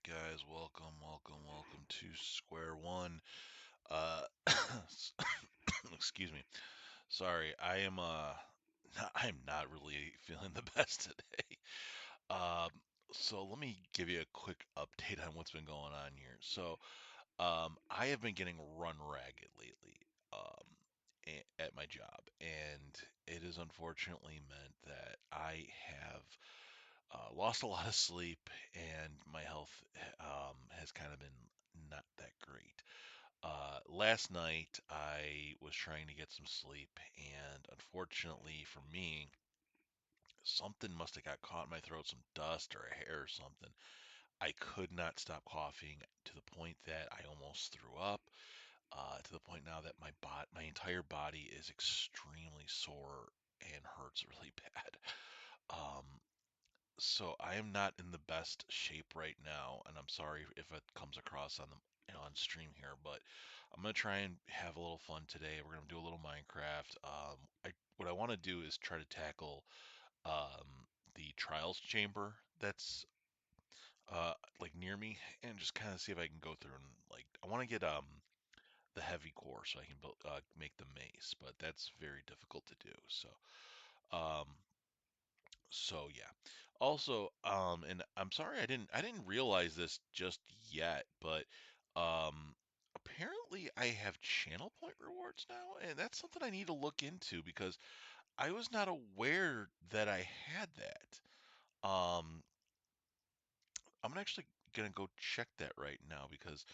right, guys, welcome to Square One. Uh, excuse me. Sorry, I am not really feeling the best today. Um, so let me give you a quick update on what's been going on here. I have been getting run ragged lately, at my job, and it has unfortunately meant that I have lost a lot of sleep, and my health has kind of been not that great. Last night, I was trying to get some sleep, and unfortunately for me, something must have got caught in my throat, some dust or a hair or something. I could not stop coughing to the point that I almost threw up. To the point now that my entire body is extremely sore and hurts really bad. Um, So I am not in the best shape right now, and I'm sorry if it comes across on the on stream here, but I'm gonna try and have a little fun today. We're gonna do a little Minecraft. What I want to do is try to tackle the trials chamber that's like near me, and just kind of see if I can go through and like I want to get the heavy core so I can build make the mace, but that's very difficult to do. Um, So yeah. Also, and I'm sorry I didn't realize this just yet, but apparently I have channel point rewards now, and that's something I need to look into because I was not aware that I had that. Um, I'm actually gonna go check that right now because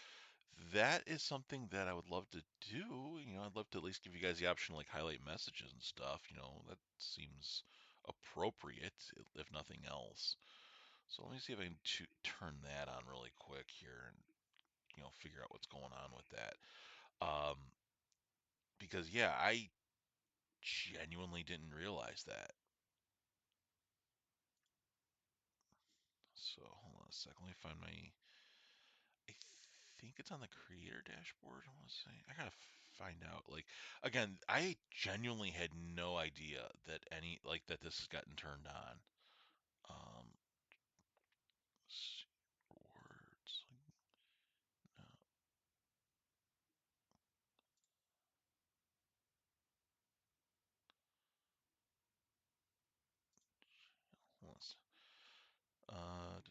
that is something that I would love to do. I'd love to at least give you guys the option to like highlight messages and stuff. That seems appropriate, if nothing else. So let me see if I can turn that on really quick here and figure out what's going on with that. Um, because yeah, I genuinely didn't realize that. So hold on a second. Let me find my. I think it's on the creator dashboard. I want to say I gotta find out. Like again, I genuinely had no idea that that this has gotten turned on. Um, words. No, hold on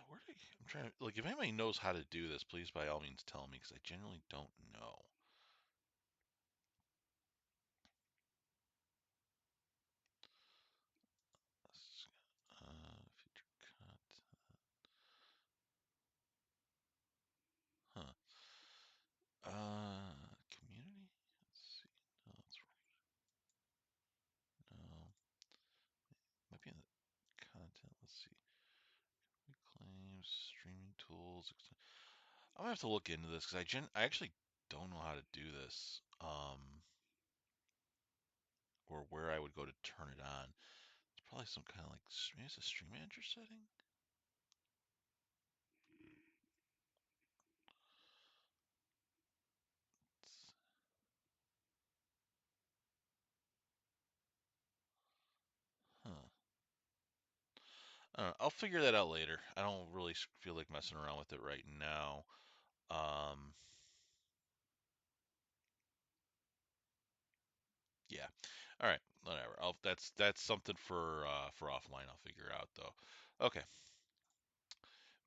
where do I'm trying to like if anybody knows how to do this, please by all means tell me because I genuinely don't know. Feature cut, huh? Community. Let's see. No, it's no. Might be in the content. Let's see. Claims, streaming tools. I'm gonna have to look into this because I actually don't know how to do this. Or where I would go to turn it on. It's probably some kind of like maybe it's a stream manager setting. Huh. I don't know. I'll figure that out later. I don't really feel like messing around with it right now. Um, yeah. All right. Whatever. That's something for offline. I'll figure out though. Okay.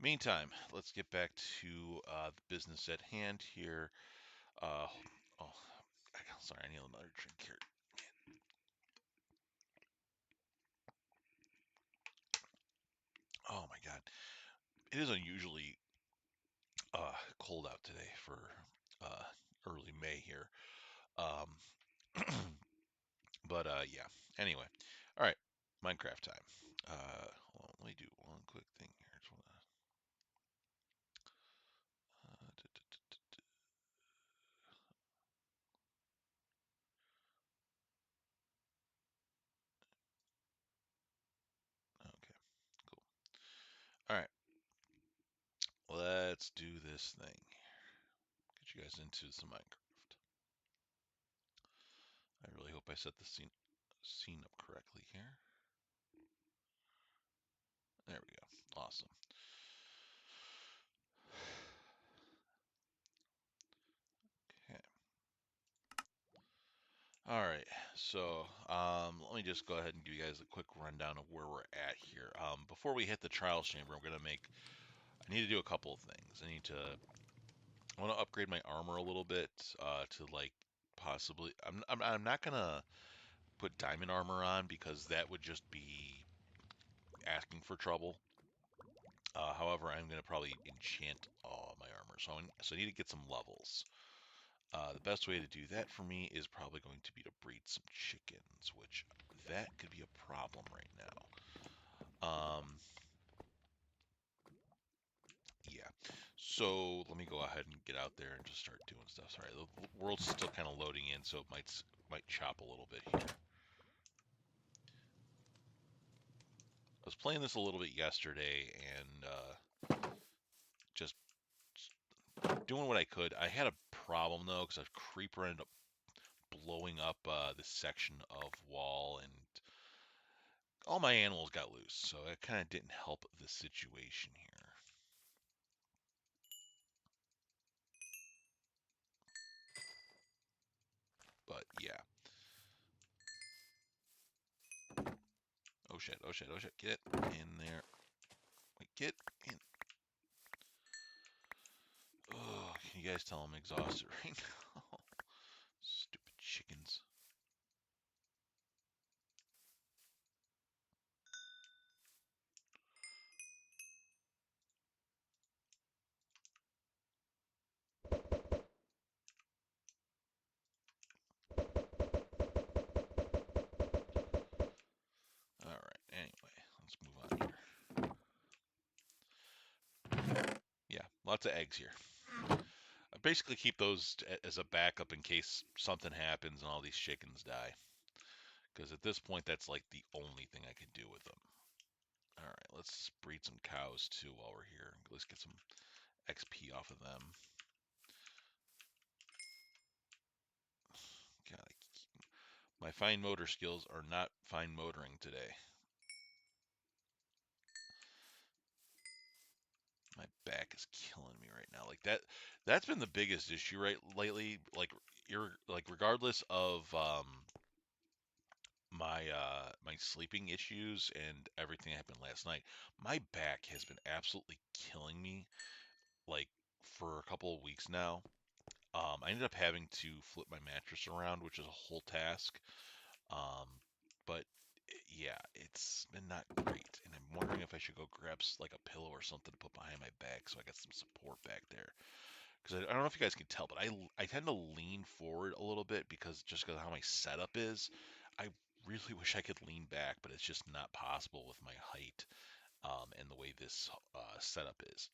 Meantime, let's get back to the business at hand here. Uh, oh, sorry. I need another drink here. Oh my God. It is unusually cold out today for uh, early May here. Um, But yeah. Anyway, all right. Minecraft time. Hold on, let me do one quick thing here. Okay, cool. All right, let's do this thing. Get you guys into some Minecraft. I really hope I set the scene up correctly here. There we go. Awesome. All right, so let me just go ahead and give you guys a quick rundown of where we're at here. Before we hit the trials chamber, I need to do a couple of things. I want to upgrade my armor a little bit to like possibly. I'm not gonna put diamond armor on because that would just be asking for trouble. However, I'm gonna probably enchant all my armor, so I need to get some levels. The best way to do that for me is probably going to be to breed some chickens, which that could be a problem right now. Yeah. So let me go ahead and get out there and just start doing stuff. Sorry, the world's still kind of loading in, so it might chop a little bit here. I was playing this a little bit yesterday and just doing what I could. I had a problem though because a creeper ended up blowing up this section of wall and all my animals got loose, so it kind of didn't help the situation here. But yeah. Oh shit, oh shit, oh shit. Get in there. Wait, get in. Oh, can you guys tell I'm exhausted right now? Stupid chickens. Alright, anyway, let's move on here. Yeah, lots of eggs here. I basically keep those as a backup in case something happens and all these chickens die. Because at this point, that's like the only thing I can do with them. Alright, let's breed some cows too while we're here. Let's get some XP off of them. God, my fine motor skills are not fine motoring today. My back is killing me right now. Like that's been the biggest issue right lately. Like you're like regardless of my sleeping issues and everything that happened last night, my back has been absolutely killing me like for a couple of weeks now. I ended up having to flip my mattress around, which is a whole task. Um, but yeah, it's been not great, and I'm wondering if I should go grab like a pillow or something to put behind my back so I got some support back there. Because I don't know if you guys can tell, but I tend to lean forward a little bit because of how my setup is. I really wish I could lean back, but it's just not possible with my height and the way this setup is.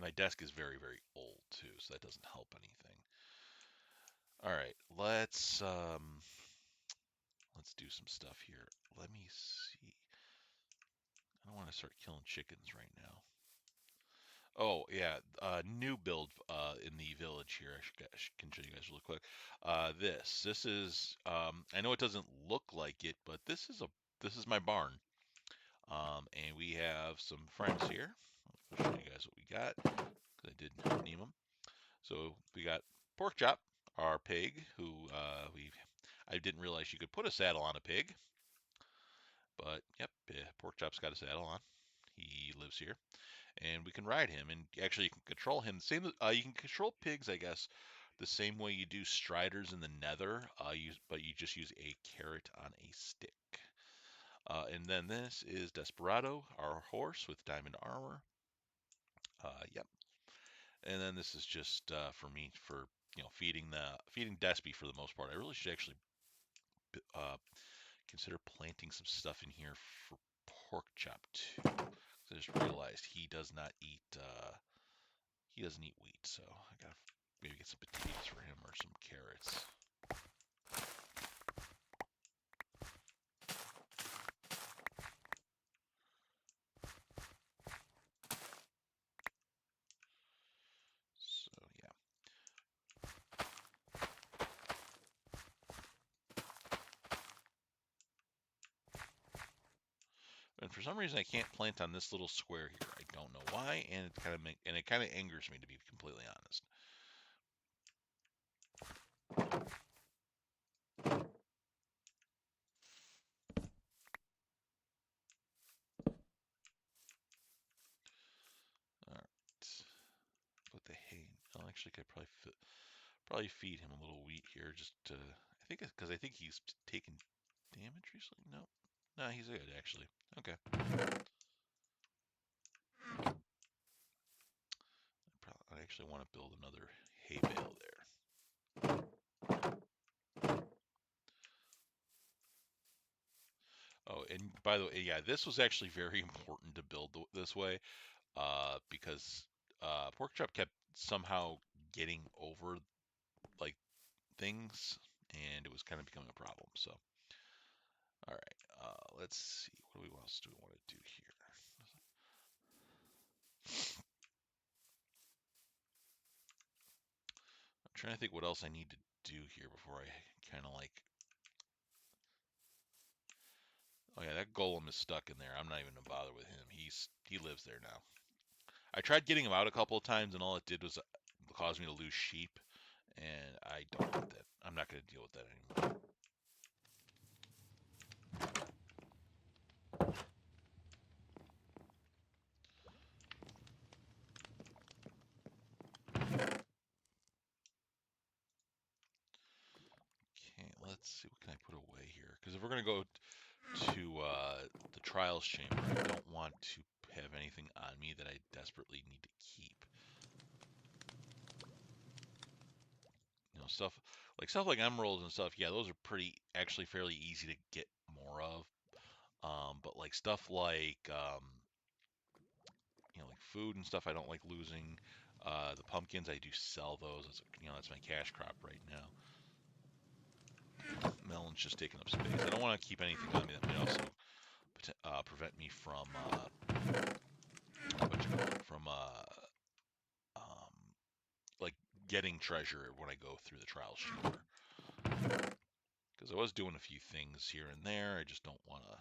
My desk is very, very old too, so that doesn't help anything. All right, let's do some stuff here. Let me see. I don't want to start killing chickens right now. Oh yeah, new build in the village here. I can show you guys really quick. This is I know it doesn't look like it, but this is my barn. And we have some friends here. I'll show you guys what we got because I did name them. So we got Pork Chop, our pig, who I didn't realize you could put a saddle on a pig, but yep, Pork Chop's got a saddle on. He lives here, and we can ride him. And actually, you can control him. Same, you can control pigs, I guess, the same way you do Striders in the Nether. But you just use a carrot on a stick. And then this is Desperado, our horse with diamond armor. Yep. And then this is just for me for feeding Despy for the most part. I really should actually uh, consider planting some stuff in here for Pork Chop too. I just realized he doesn't eat wheat, so I gotta maybe get some potatoes for him or some carrots. So yeah. And for some reason I can't plant on this little square here. I don't know why, and it kind of angers me to be completely honest. Actually, I could probably feed him a little wheat here, just to. I think he's taken damage recently. No, no, he's good actually. Okay. I actually want to build another hay bale there. Oh, and by the way, yeah, this was actually very important to build this way, because Pork Chop kept somehow getting over like things, and it was kind of becoming a problem. So, all right, let's see. What else do we want to do here? I'm trying to think what else I need to do here before I kind of like. Oh yeah, that golem is stuck in there. I'm not even gonna bother with him. He lives there now. I tried getting him out a couple of times, and all it did was cause me to lose sheep, and I don't want that. I'm not gonna deal with that anymore. Okay, let's see. What can I put away here? Because if we're gonna go to the trials chamber, I don't want to have anything on me that I desperately need to keep. You know, stuff like emeralds and stuff. Yeah, those are actually fairly easy to get more of. But like stuff like like food and stuff, I don't like losing. The pumpkins, I do sell those. That's my cash crop right now. Melon's just taking up space. I don't want to keep anything on me that might also prevent me from um, like getting treasure when I go through the trials chamber. Because I was doing a few things here and there. I just don't want to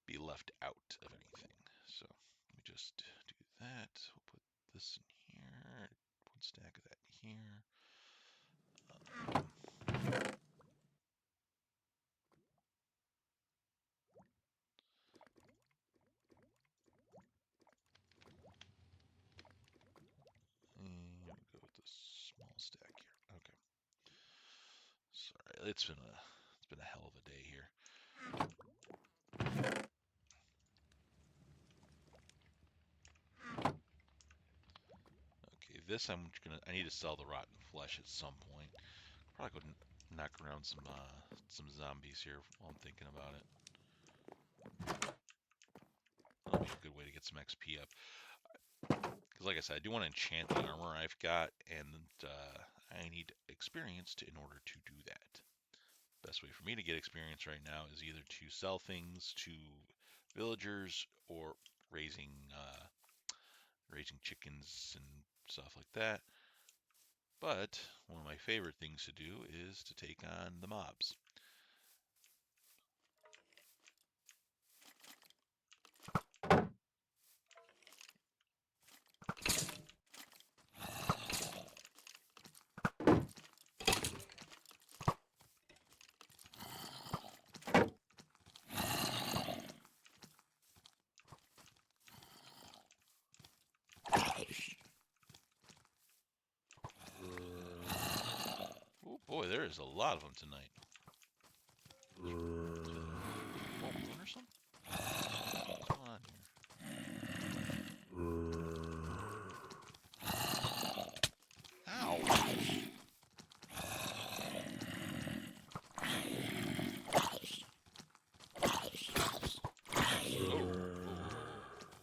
be left out of anything. So let me just do that. We'll put this in here. One stack of that here. And we'll go with this small stack here. Okay. Sorry, it's been a hell of a day here. Okay, this I need to sell the rotten flesh at some point. Probably go knock around some zombies here while I'm thinking about it. That'll be a good way to get some XP up. Because like I said, I do want to enchant the armor I've got, and I need experience in order to do that. Best way for me to get experience right now is either to sell things to villagers or raising chickens and stuff like that. But one of my favorite things to do is to take on the mobs. Oh boy, there is a lot of them tonight. Full moon or something? What's going on here? Ow!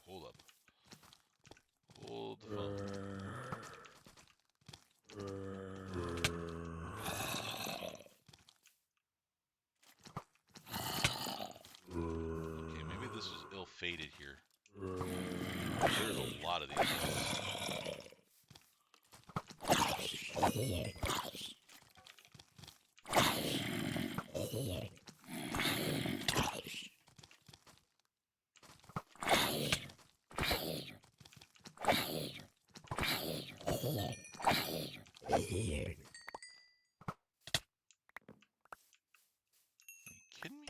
Hold up. Hold the phone. Okay, maybe this is ill-fated here. There's a lot of these things. Kidding me?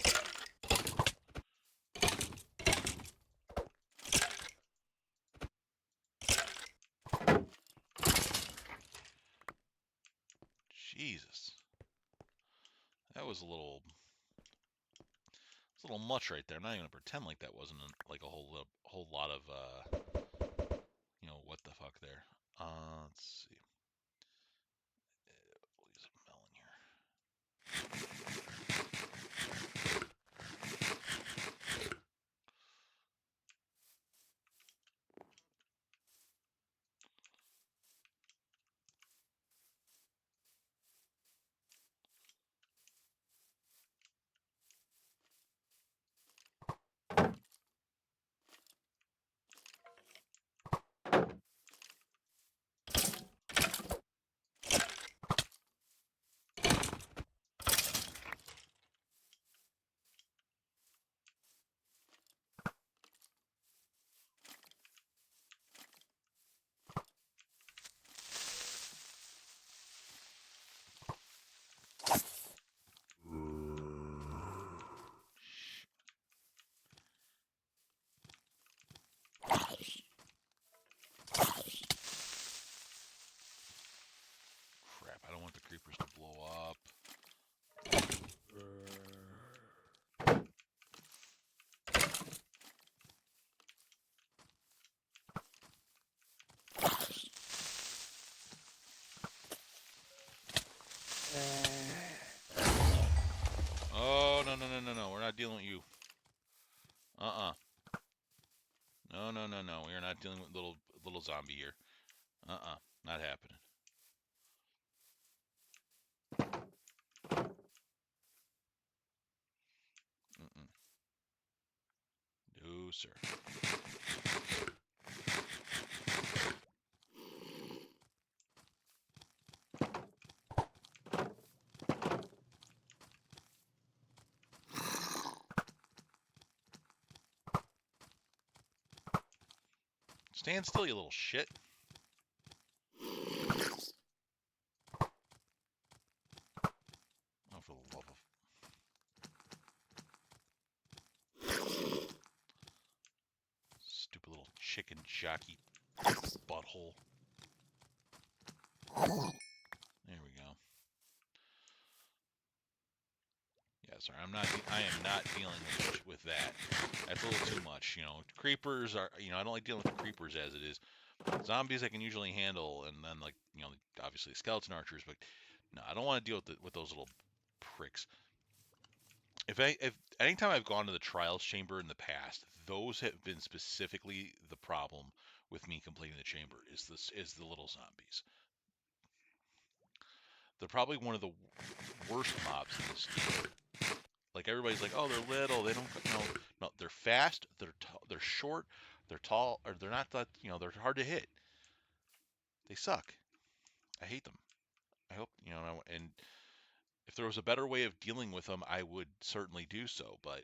Jesus. That was a little much right there. I'm not even gonna pretend like that wasn't like a whole lot of what the fuck there. Let's see. We'll use a melon here. Crap, I don't want the creepers to blow up. Oh, no, no, no, no, no. We're not dealing with you. Uh-uh. No, no, no, no. We are not dealing with little zombie here. Uh-uh. Not happening. Mm-mm. No, sir. Stand still, you little shit. Oh, for the love of... Stupid little chicken jockey butthole. There we go. Yeah, sorry, I am not dealing with that. That's a little too much, Creepers are, I don't like dealing with creepers as it is. Zombies I can usually handle, and then obviously skeleton archers, but no, I don't want to deal with those little pricks. If anytime I've gone to the trials chamber in the past, those have been specifically the problem with me completing the chamber is the little zombies. They're probably one of the worst mobs in this game. Like everybody's like, oh, they're little, they don't, no, they're fast, they're short, they're tall, or they're not that, they're hard to hit. They suck. I hate them. I hope, and if there was a better way of dealing with them, I would certainly do so. But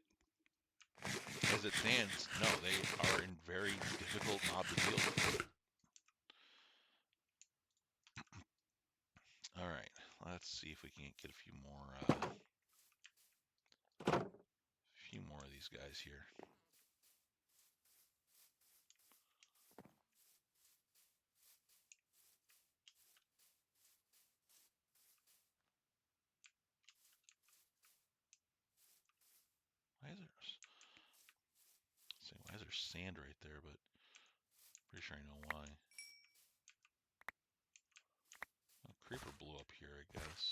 as it stands, no, they are a very difficult mob to deal with. All right, let's see if we can get a few more of these guys here. Why is there sand right there? But pretty sure I know why. Well, creeper blew up here, I guess.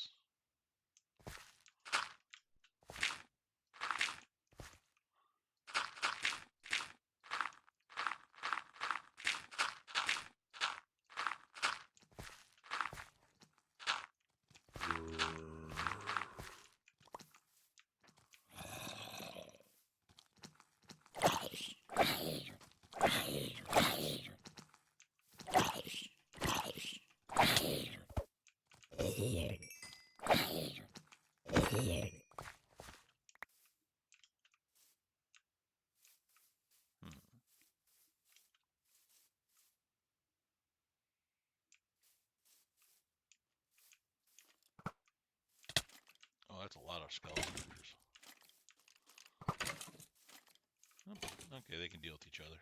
Oh, that's a lot of skeleton creepers. Oh, okay, they can deal with each other.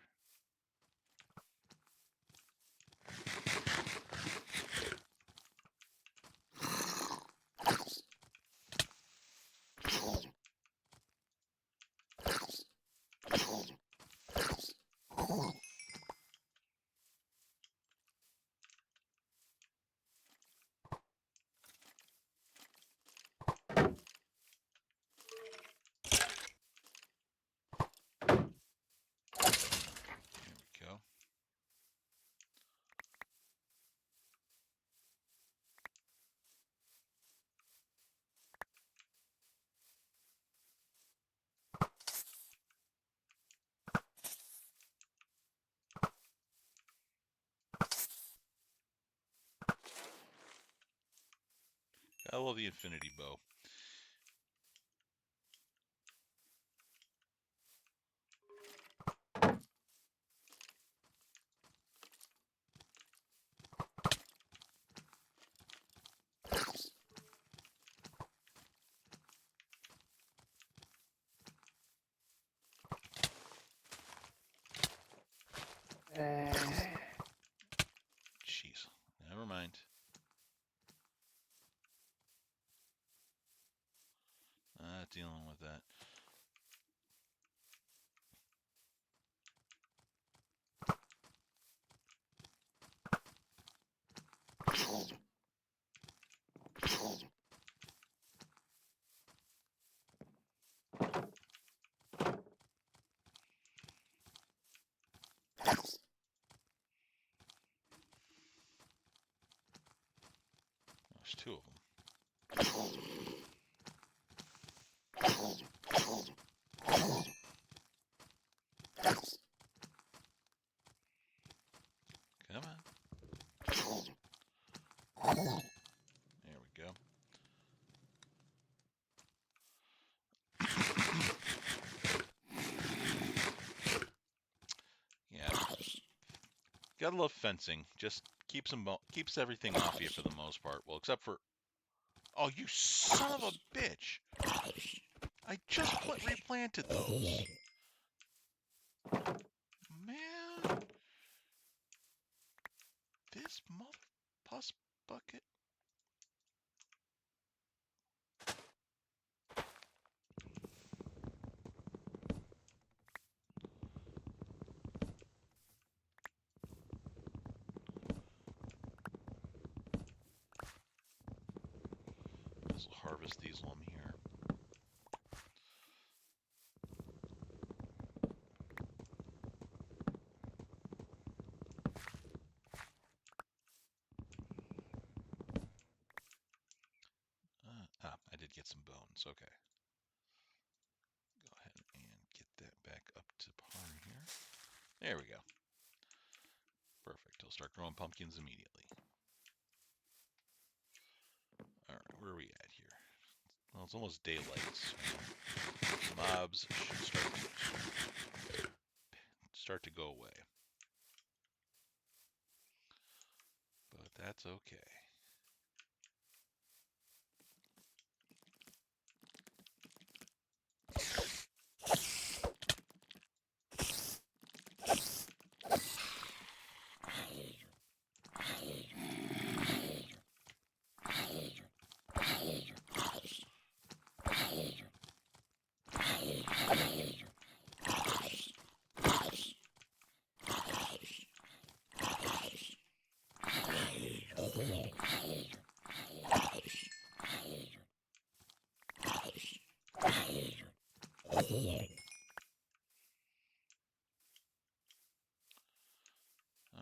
I love the infinity bow. Jeez, never mind. Not dealing with that. There's two of them. Come on. There we go. Yeah, gotta love fencing. Just keeps everything off you for the most part. Well, except for, oh, you son of a bitch! I just replanted those. Man, this mother pus bucket. Let's harvest these while I'm here. I did get some bones. Okay. Go ahead and get that back up to par here. There we go. Perfect. I'll start growing pumpkins immediately. Alright, where are we at here? Well, it's almost daylight, so mobs should start to go away. But that's okay.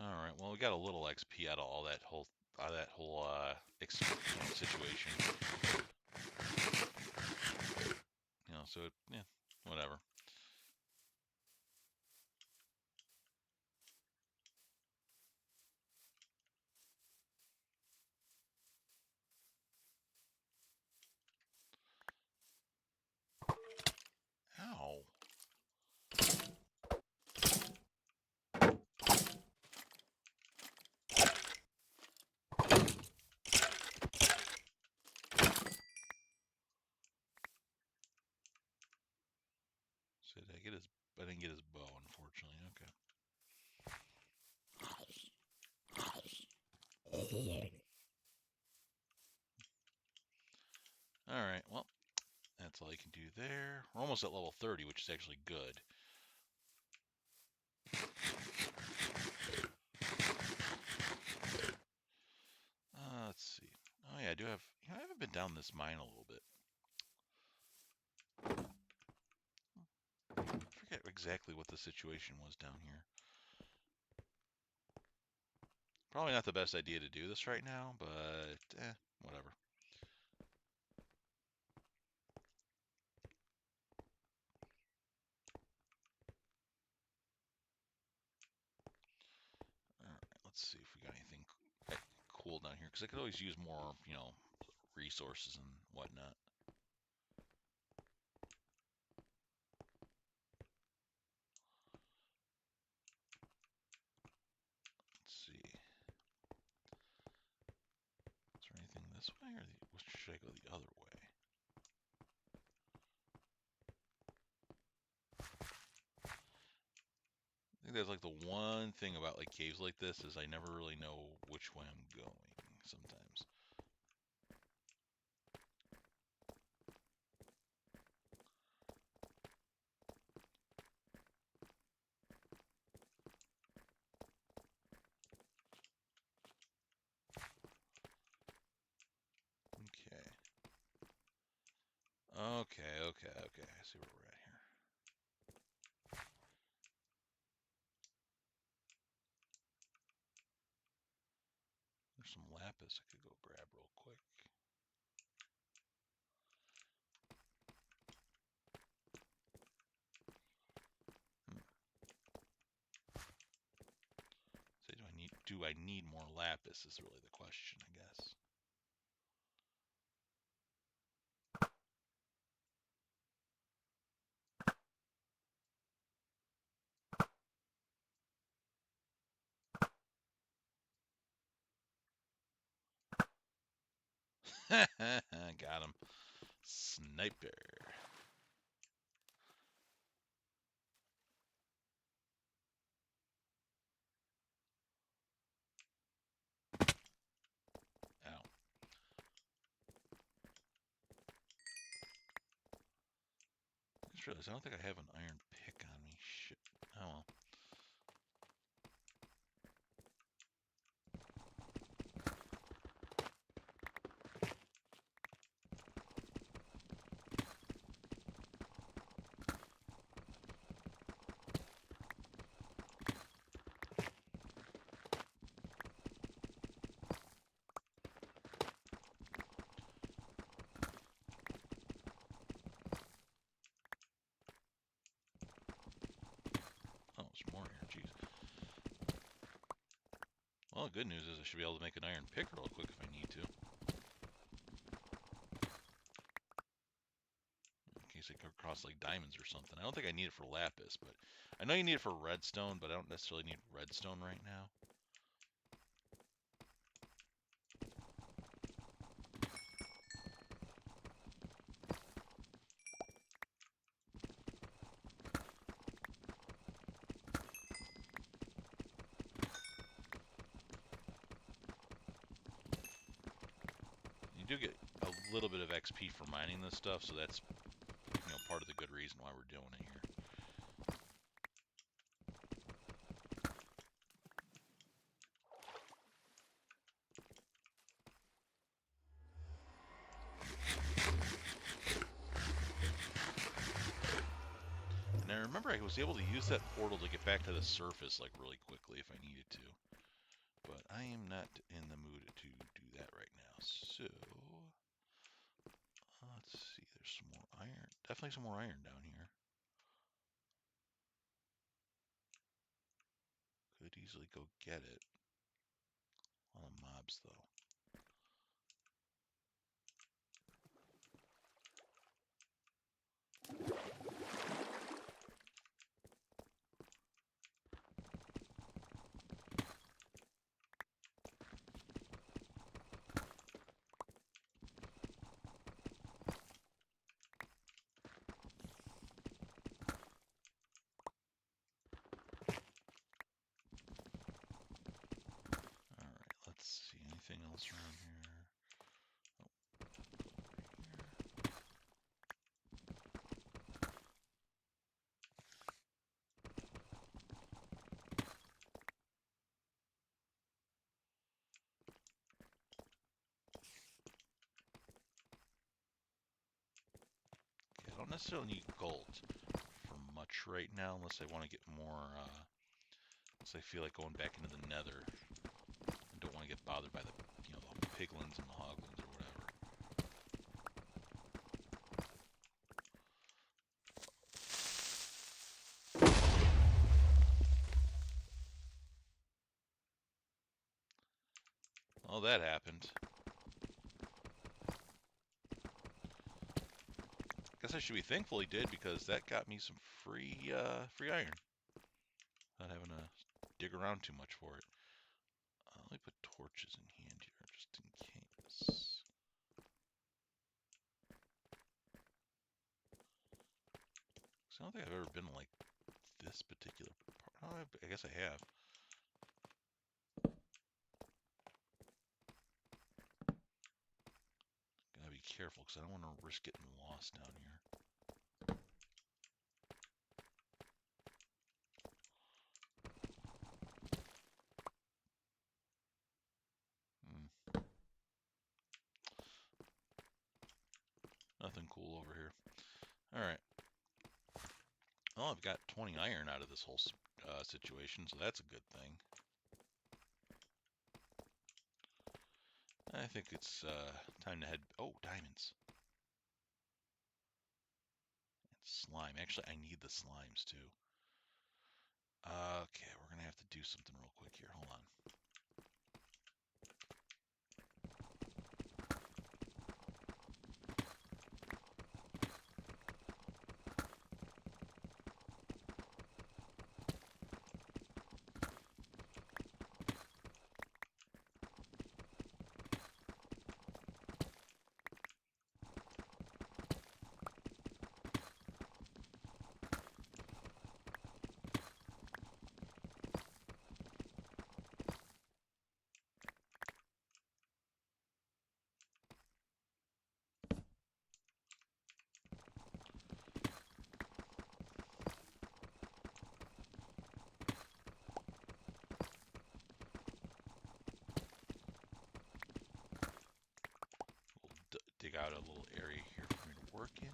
All right. Well, we got a little XP out of all that whole situation. So yeah, whatever. Ow. So did I get his? I didn't get his bow, unfortunately. Okay. All right. Well, that's all you can do there. We're almost at level 30, which is actually good. Let's see. Oh yeah, I do have. I haven't been down this mine a little bit. I forget exactly what the situation was down here. Probably not the best idea to do this right now, but whatever. All right, let's see if we got anything cool down here, because I could always use more, resources and whatnot. Let's see. Is there anything this way, or should I go the other way? I think that's like the one thing about like caves like this is I never really know which way I'm going sometimes. Okay. Okay. I see where we're at here. There's some lapis I could go grab real quick. Say, do I need more lapis is really the question, I guess. Got him. Sniper. Ow. I just realized I don't think I have an iron pick on me. Shit. Oh well. Oh, there's more here. Jeez. Well, the good news is I should be able to make an iron pick real quick if I need to. In case I come across like diamonds or something. I don't think I need it for lapis, but I know you need it for redstone, but I don't necessarily need redstone right now. You do get a little bit of XP for mining this stuff, so that's part of the good reason why we're doing it here. And I remember I was able to use that portal to get back to the surface like really quickly if I needed to. But I am not in the mood to do that right now. So, let's see. There's some more iron. Definitely some more iron down here. Could easily go get it. A lot of mobs, though. Alright, let's see. Anything else around here? Oh, over here. Okay, I don't necessarily need gold for much right now, unless I want to get more, unless I feel like going back into the nether. I don't want to get bothered by the, the piglins and the hoglins or whatever. Oh, that happened. guess I should be thankful he did, because that got me some free iron. Not having to dig around too much for it. Let me put torches in hand here, just in case. I don't think I've ever been like this particular part. Oh, I guess I have. Gotta be careful, because I don't want to risk getting lost down here. Nothing cool over here. Alright. Well, I've got 20 iron out of this whole situation, so that's a good thing. I think it's time to head... Oh, diamonds. And slime. Actually, I need the slimes, too. Okay, we're going to have to do something real quick here. Hold on. We'll dig out a little area here for me to work in.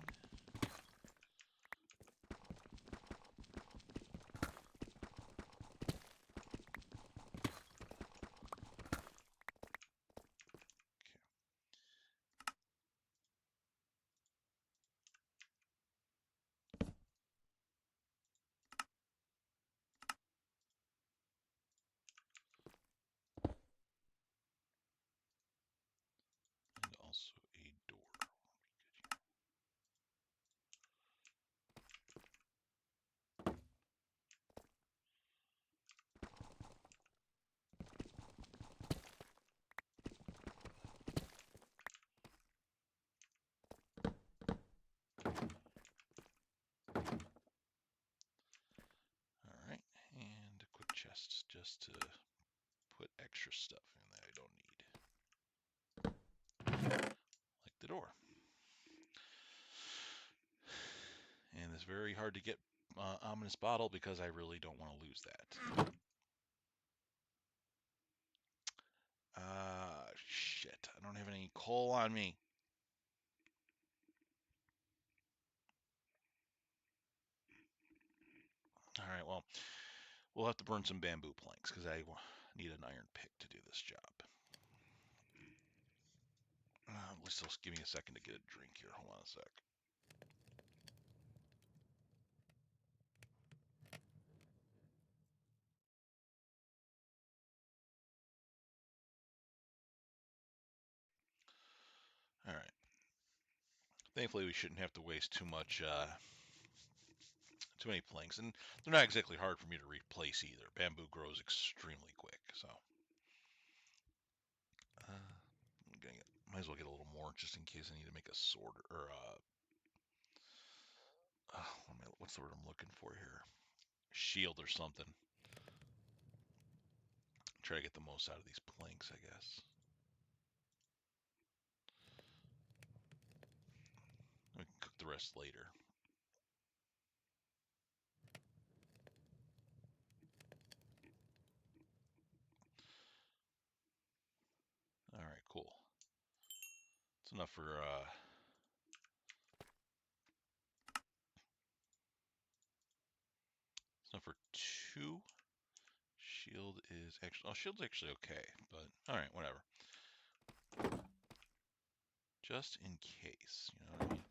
And also a door. Alright, and a quick chest just to put extra stuff in that I don't need. Like the door. And it's very hard to get ominous bottle, because I really don't want to lose that. Shit. I don't have any coal on me. Alright, well, we'll have to burn some bamboo planks, because I need an iron pick to do this job. Let's just give me a second to get a drink here. Hold on a sec. Alright. Thankfully, we shouldn't have to waste too many planks, and they're not exactly hard for me to replace either. Bamboo grows extremely quick, so might as well get a little more just in case I need to make a sword or what's the word I'm looking for here? Shield or something. Try to get the most out of these planks, I guess. We can cook the rest later. Alright, cool. It's enough for two. Shield is actually... Oh, shield's actually okay, but alright, whatever. Just in case, you know what I mean?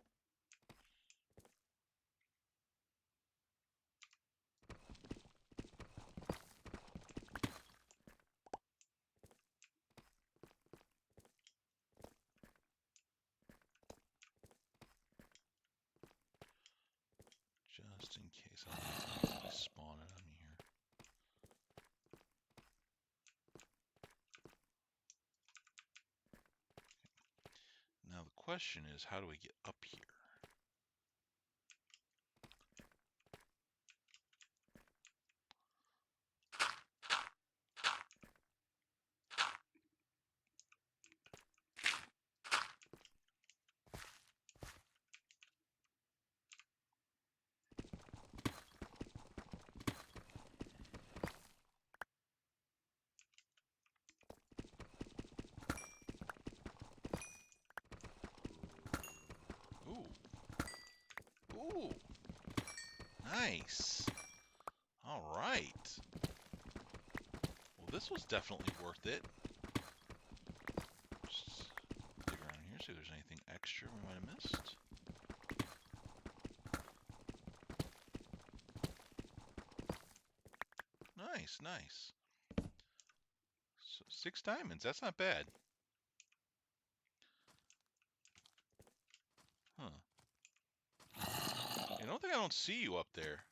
question is, how do we get up here? Ooh. Ooh. Nice. All right. Well, this was definitely worth it. Just dig around here, see if there's anything extra we might have missed. Nice, nice. So 6 diamonds, that's not bad. Huh. I don't think I don't see you up there.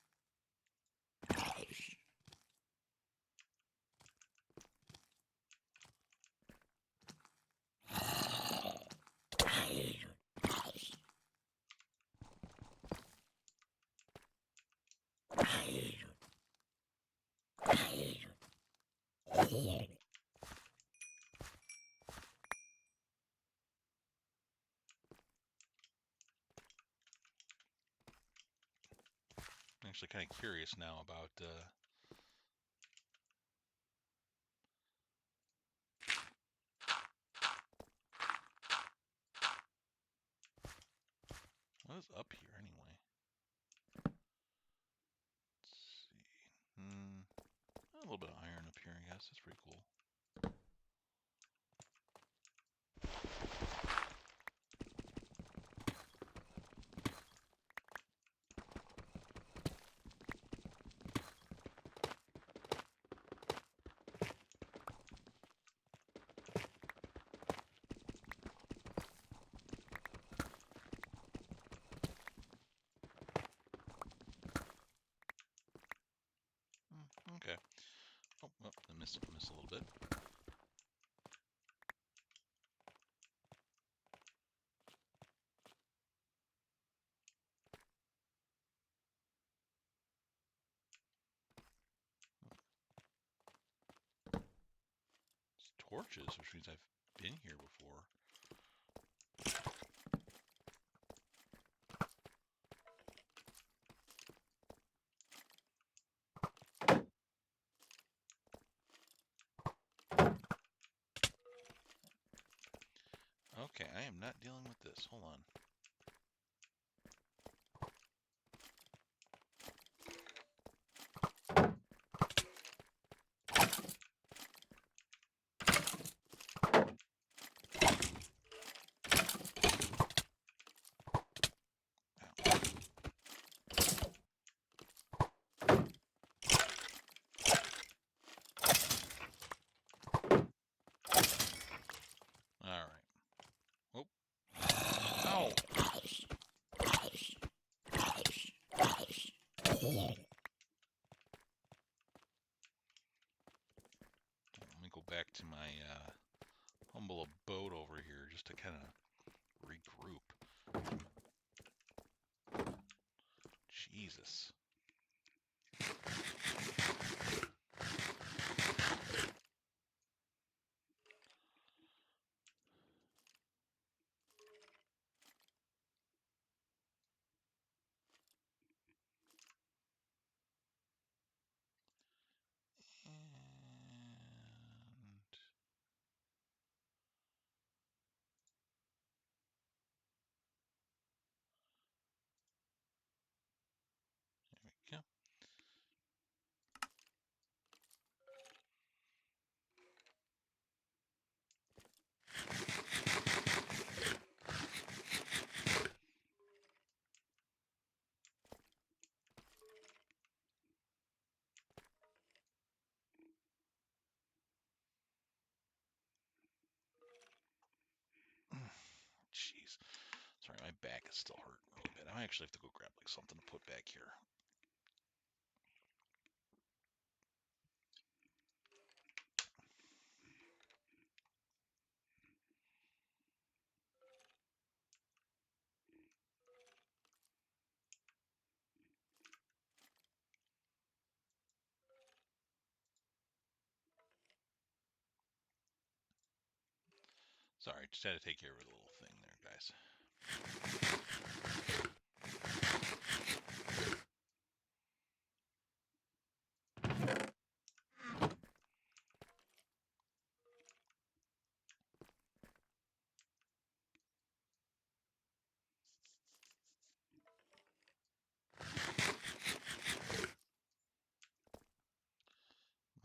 I'm actually kind of curious now about what is up here anyway. Let's see. A little bit of iron up here, I guess. That's pretty cool. Okay. Oh, well, I missed a little bit. It's torches, which means I've been here before. Okay, I am not dealing with this. Hold on. All right. Oh. Ow. Let me go back to my humble abode over here just to kind of regroup. Jesus. And there we go. Jeez. Sorry, my back is still hurting really bad. I might actually have to go grab like something to put back here. Sorry, just had to take care of a little thing there, guys.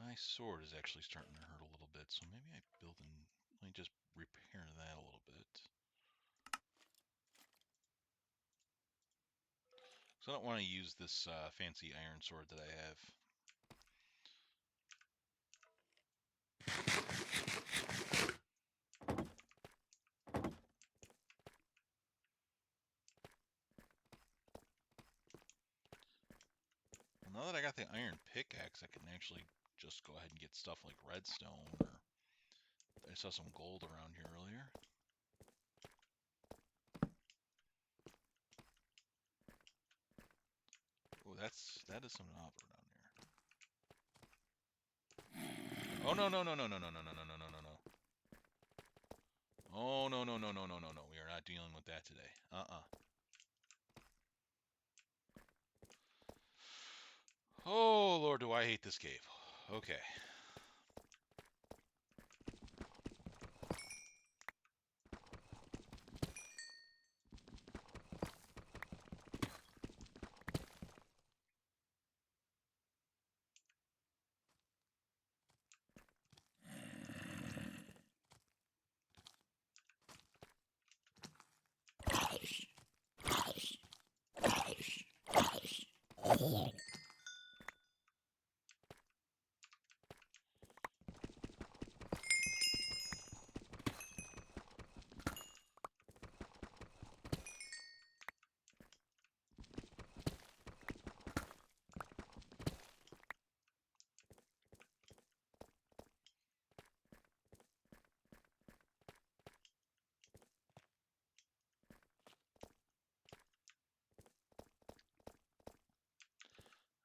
My sword is actually starting to hurt a little bit, so maybe I build in. Let me just repair that a little bit. So I don't want to use this fancy iron sword that I have. Well, now that I got the iron pickaxe, I can actually just go ahead and get stuff like redstone, or I saw some gold around here earlier. Oh, that is some lava down there. Oh no no no no no no no no no no no no no. Oh no no no no no no no. We are not dealing with that today. Oh Lord, do I hate this cave. Okay.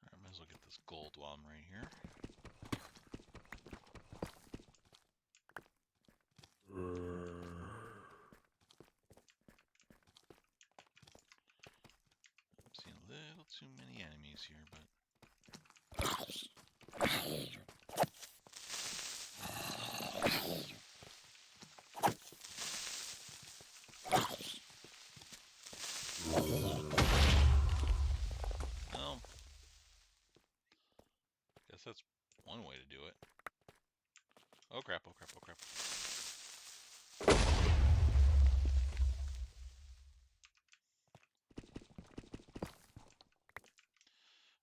I might as well get this gold while I'm right here. I'm seeing a little too many enemies here, but well, guess that's one way to do it. Oh crap, oh crap, oh crap.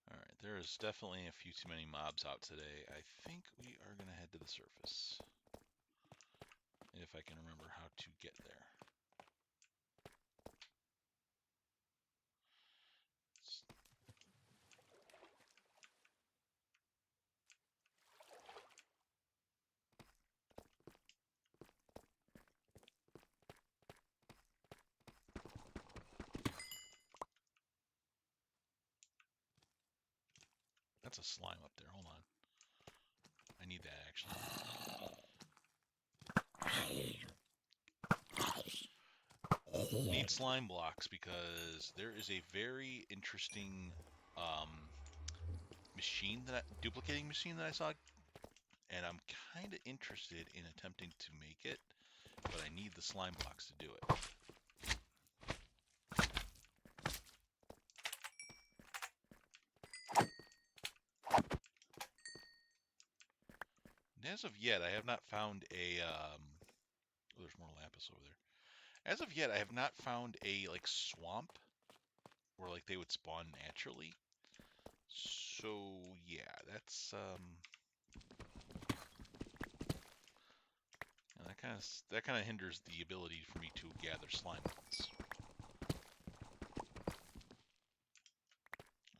Alright, there is definitely a few too many mobs out today. I think we are going to head to the surface. If I can remember how to get there. That's a slime up there. Hold on. I need that actually. Need slime blocks because there is a very interesting duplicating machine that I saw, and I'm kind of interested in attempting to make it, but I need the slime blocks to do it. As of yet, I have not found a. Oh, there's more lapis over there. As of yet, I have not found a like swamp where like they would spawn naturally. So yeah, that's and that kind of hinders the ability for me to gather slime balls.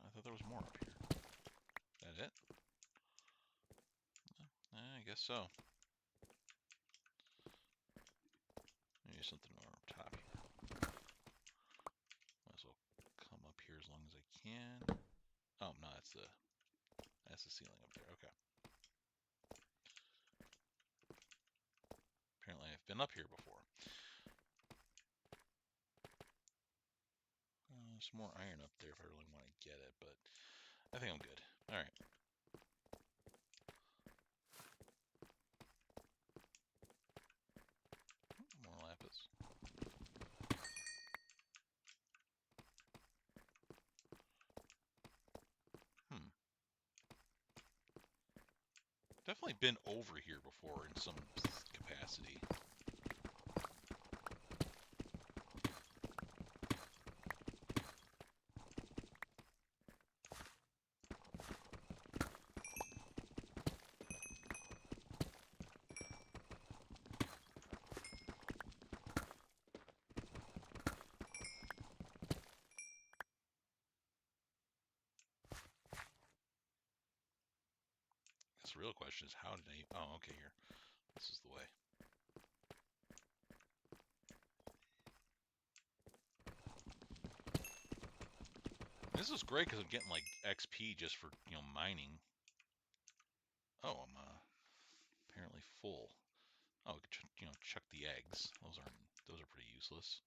I thought there was more up here. Is that it? I guess so. Maybe something more up top here. Might as well come up here as long as I can. Oh no, that's the ceiling up there. Okay. Apparently I've been up here before. There's more iron up there if I really want to get it, but I think I'm good. All right. More lapis. Definitely been over here before in some capacity. I guess the real question is how did I... Oh, okay, here. This is the way. This is great because I'm getting like XP just for, mining. Oh, I'm apparently full. Oh, chuck the eggs. Those are pretty useless.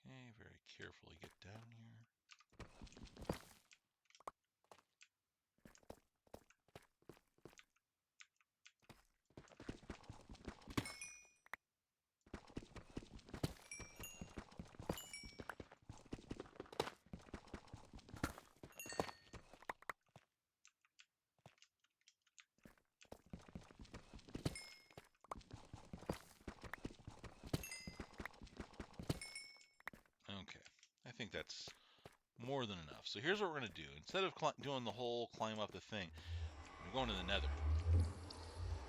Okay, very carefully get down here. Okay, I think that's more than enough. So here's what we're going to do. Instead of doing the whole climb up the thing, we're going to the nether.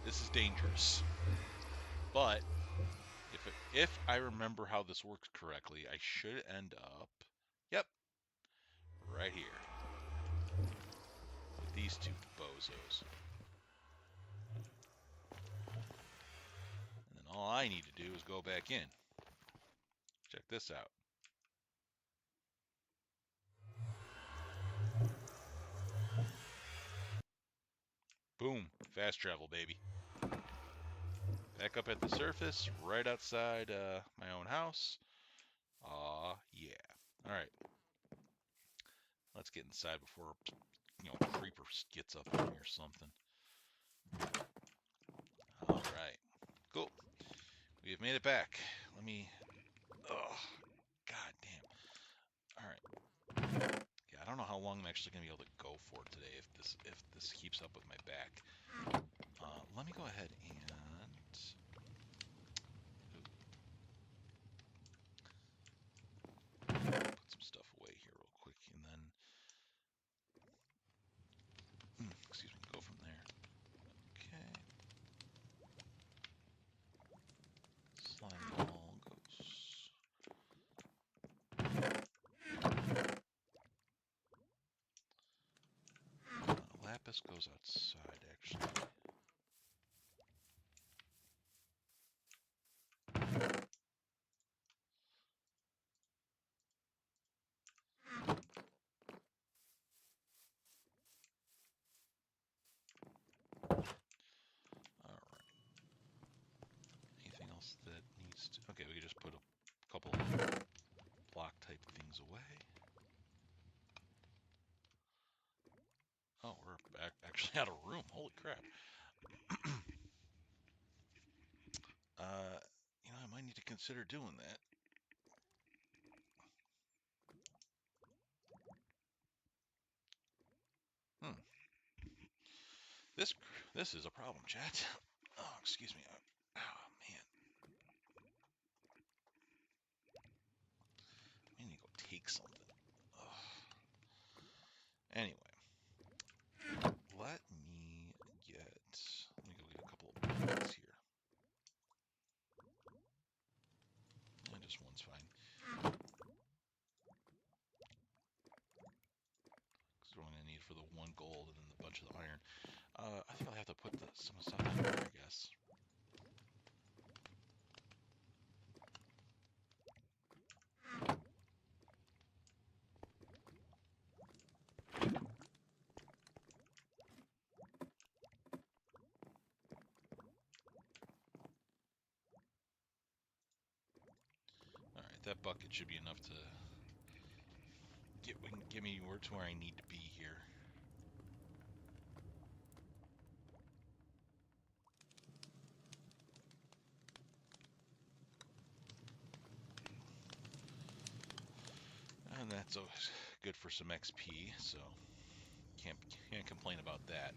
This is dangerous. But if I remember how this works correctly, I should end up, yep, right here. With these two bozos. And then all I need to do is go back in. Check this out. Boom. Fast travel, baby. Back up at the surface, right outside my own house. Aw, yeah. All right. Let's get inside before, creeper gets up on me or something. All right. Cool. We have made it back. Let me... Oh, god damn. All right. Yeah, I don't know how long I'm actually going to be able to go for today if this keeps up with my back. Let me go ahead and... put some stuff away here real quick, and then... excuse me, go from there. Okay. Slime ball goes... lapis goes outside, actually. Alright. Anything else that needs to... Okay, we can just put a couple block type things away. Oh, we're actually out of room. Holy crap. I might need to consider doing that. This is a problem, chat. Oh, excuse me. Oh, man. I need to go take something. Anyway. Let me go get a couple of bullets here. And just one's fine. That's what I'm going to need for the 1 gold and then the bunch of the iron. I think I'll have to put some stuff down here, I guess. That bucket should be enough to get me to where I need to be here. And that's always good for some XP, so can't can't complain about that.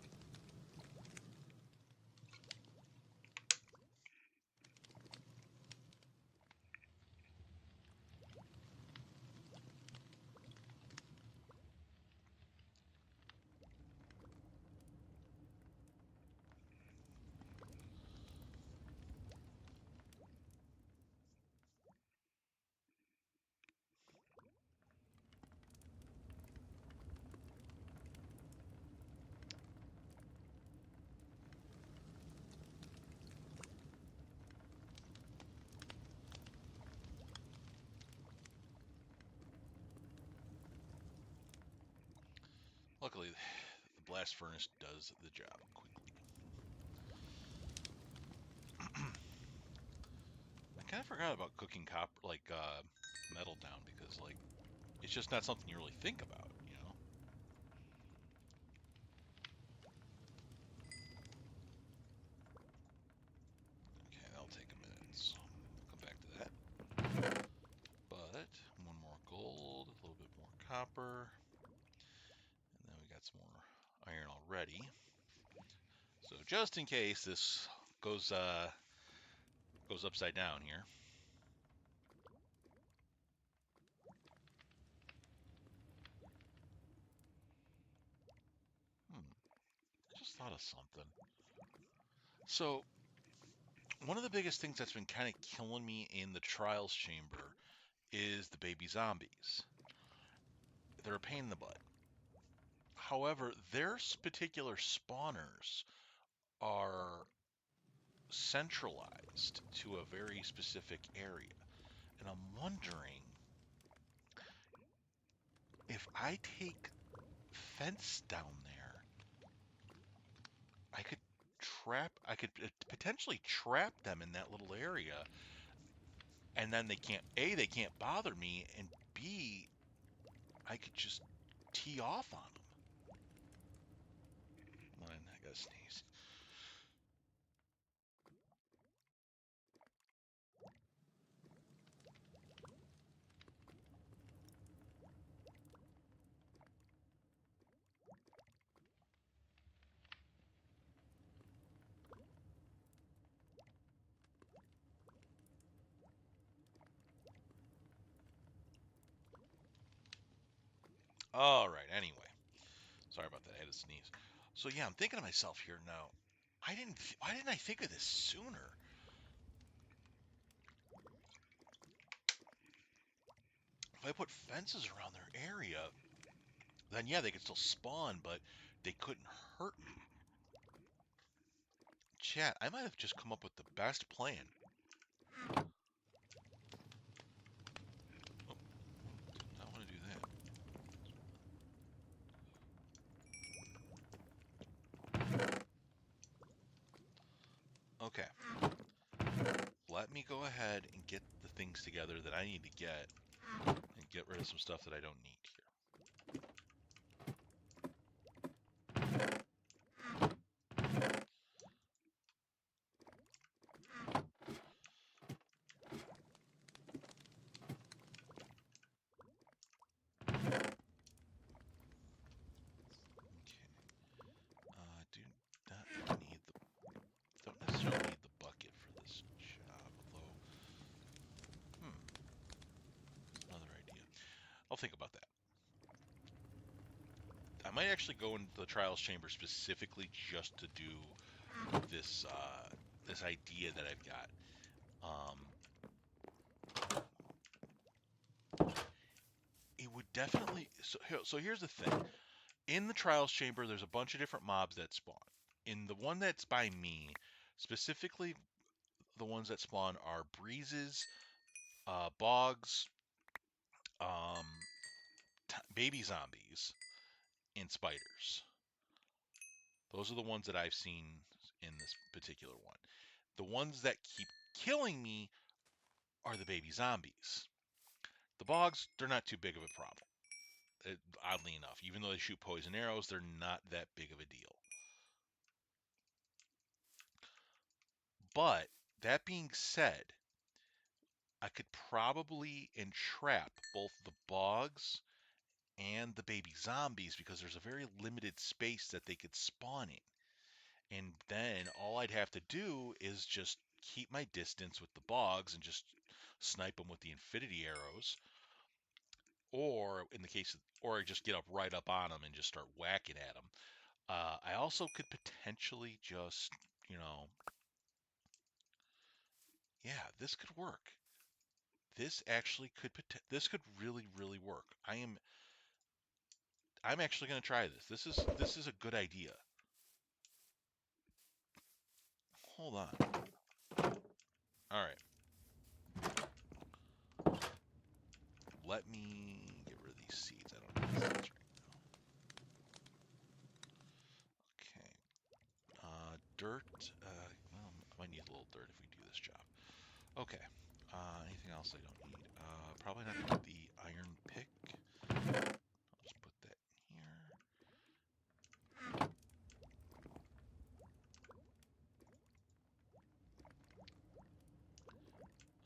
Luckily, the blast furnace does the job quickly. I kind of forgot about cooking copper, metal down, because like it's just not something you really think about, you know. Okay, that'll take a minute, so we'll come back to that. But one more gold, a little bit more copper, and then we got some more iron already. So just in case this goes goes upside down here. I just thought of something. So one of the biggest things that's been kind of killing me in the trials chamber is the baby zombies. They're a pain in the butt. However, their particular spawners are centralized to a very specific area. And I'm wondering if I take fence down there, I could potentially trap them in that little area, and then they can't bother me, and B, I could just tee off on them. Hold on, I gotta sneeze. All right, anyway. Sorry about that. I had to sneeze. So yeah, I'm thinking to myself here now. Why didn't I think of this sooner? If I put fences around their area, then yeah, they could still spawn, but they couldn't hurt me. Chat, I might have just come up with the best plan. Oh, did not want to do that. Okay. Let me go ahead and get the things together that I need to get and get rid of some stuff that I don't need here. Do not need don't necessarily need the bucket for this job, although, another idea. I'll think about that. I might actually go into the trials chamber specifically just to do this idea that I've got. It would definitely so here's the thing. In the trials chamber, there's a bunch of different mobs that spawn. In the one that's by me, specifically, the ones that spawn are breezes, bogs, um, baby zombies, and spiders. Those are the ones that I've seen in this particular one. The ones that keep killing me are the baby zombies. The bogs, they're not too big of a problem. Oddly enough, even though they shoot poison arrows, they're not that big of a deal. But that being said, I could probably entrap both the bogs and the baby zombies because there's a very limited space that they could spawn in. And then all I'd have to do is just keep my distance with the bogs and just snipe them with the infinity arrows. Or in the case of, or just get up right up on them and just start whacking at them. I also could potentially just, you know, yeah, this could work. This actually could, this could really work. I'm actually going to try this. This is a good idea. Hold on. All right. Let me get rid of these seeds. I don't need these seeds right now. Okay. Dirt. Well, I might need a little dirt if we do this job. Okay. Anything else I don't need? Probably not the iron pick. I'll just put that in here.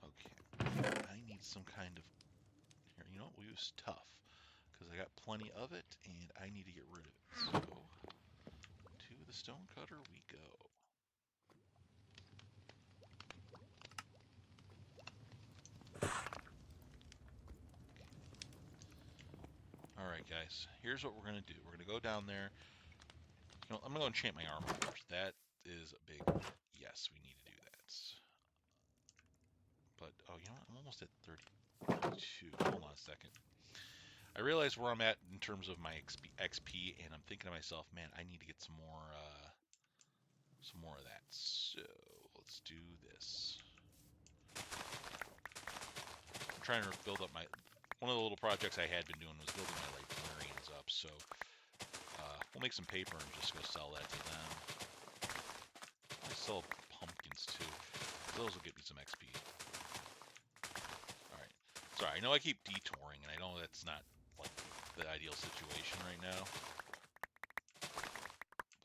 Okay. I need some kind of. Here, you know what? We'll use tough because I got plenty of it and I need to get rid of it. So, to the stone cutter we go. All right, guys. Here's what we're gonna do. We're gonna go down there. You know, I'm gonna go enchant my armor first. That is a big yes. We need to do that. But oh, you know what? I'm almost at 32. Hold on a second. I realize where I'm at in terms of my XP, and I'm thinking to myself, man, I need to get some more of that. So let's do this. I'm trying to build up my. One of the little projects I had been doing was building my librarians up. So we'll make some paper and just go sell that to them. I sell pumpkins too. Those will get me some XP. All right. Sorry, I know I keep detouring, and I know that's not like the ideal situation right now,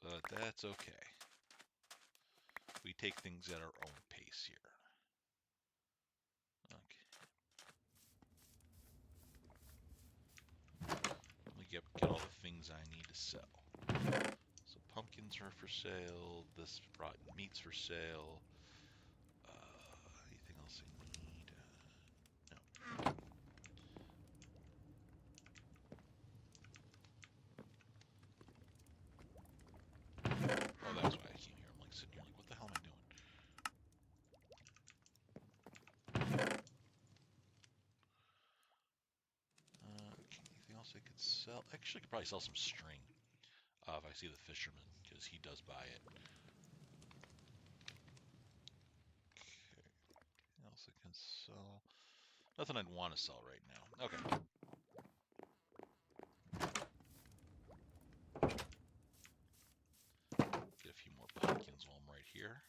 but that's okay. We take things at our own pace here. Okay. Let me get all the things I need to sell. So pumpkins are for sale. This rotten meat's for sale. Anything else I need? No. Oh, that's why I came here. I'm like sitting here like, what the hell am I doing? Okay, anything else I could sell? Actually, I could probably sell some string if I see the fisherman, because he does buy it. Okay, anything else I can sell? Nothing I'd want to sell right now. Okay. Get a few more pumpkins while I'm right here.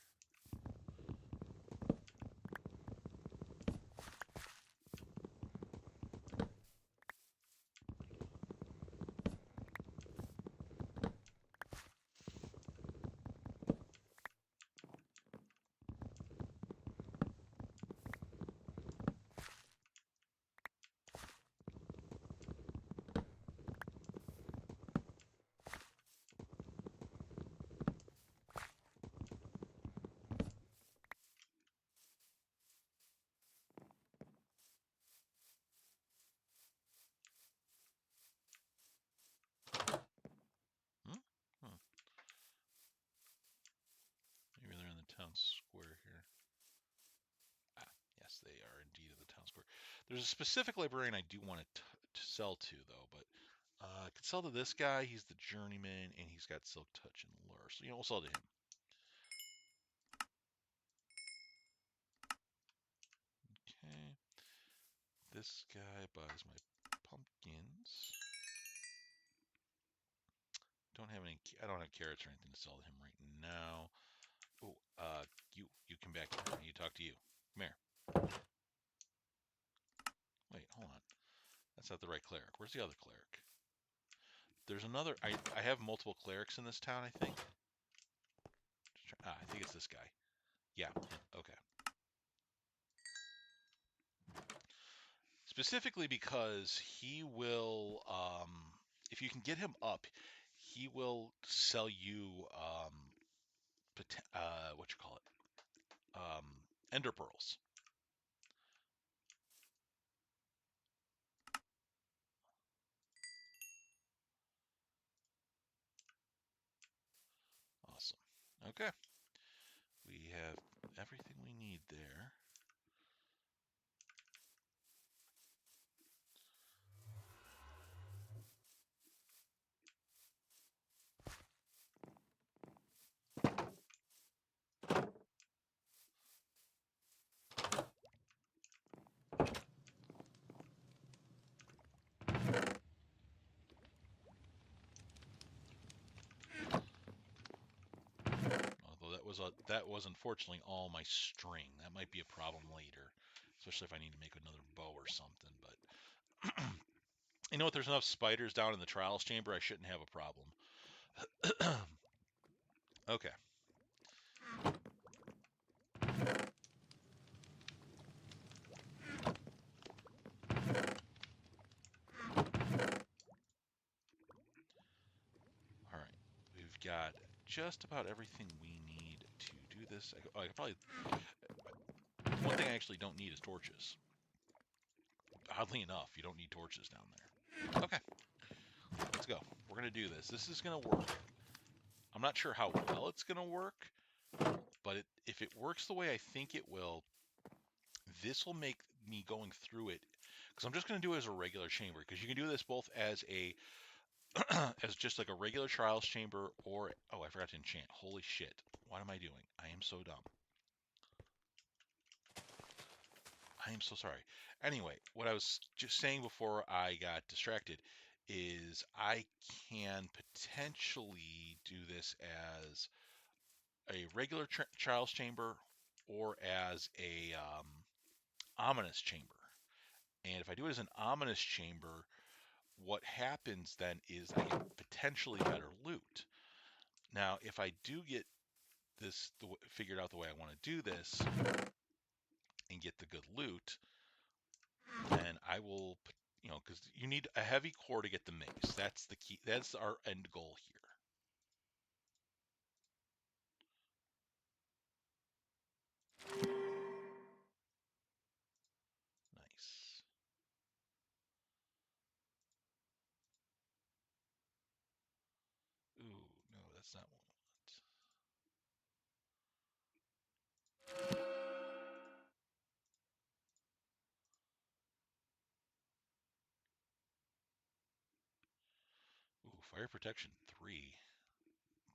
Hmm? Hmm. Maybe they're in the town square here. Ah, yes, they are indeed in the town square. There's a specific librarian I do want to sell to, though, but I could sell to this guy. He's the journeyman, and he's got silk touch and lure. So, we'll sell to him. Okay. This guy buys my pumpkins. Don't have any. I don't have carrots or anything to sell to him right now. Oh, you come back here. I need to talk to you. Come here. Wait, hold on. That's not the right cleric. Where's the other cleric? There's another. I have multiple clerics in this town, I think. I think it's this guy. Yeah. Okay. Specifically because he will, if you can get him up, he will sell you, what you call it, ender pearls. Awesome. Okay. We have everything we need there. Although that was unfortunately all my string. That might be a problem later, especially if I need to make another bow or something. But you know what? There's enough spiders down in the trials chamber. I shouldn't have a problem. Okay. All right. We've got just about everything we need to do this. I probably one thing I actually don't need is torches. Oddly enough, you don't need torches down there. Okay. Let's go. We're gonna do this. This is gonna work. I'm not sure how well it's gonna work, but if it works the way I think it will, this will make me going through it, because I'm just going to do it as a regular chamber, because you can do this both as a as just like a regular trials chamber, or oh, I forgot to enchant. Holy shit. What am I doing? I am so dumb. I am so sorry. Anyway, what I was just saying before I got distracted is I can potentially do this as a regular trials chamber or as a ominous chamber. And if I do it as an ominous chamber, what happens then is I get potentially better loot. Now, if I do get this figured out the way I want to do this and get the good loot, then I will, because you need a heavy core to get the mace. That's the key. That's our end goal here. Nice. Ooh, no, that's not what I want. Ooh, fire protection 3.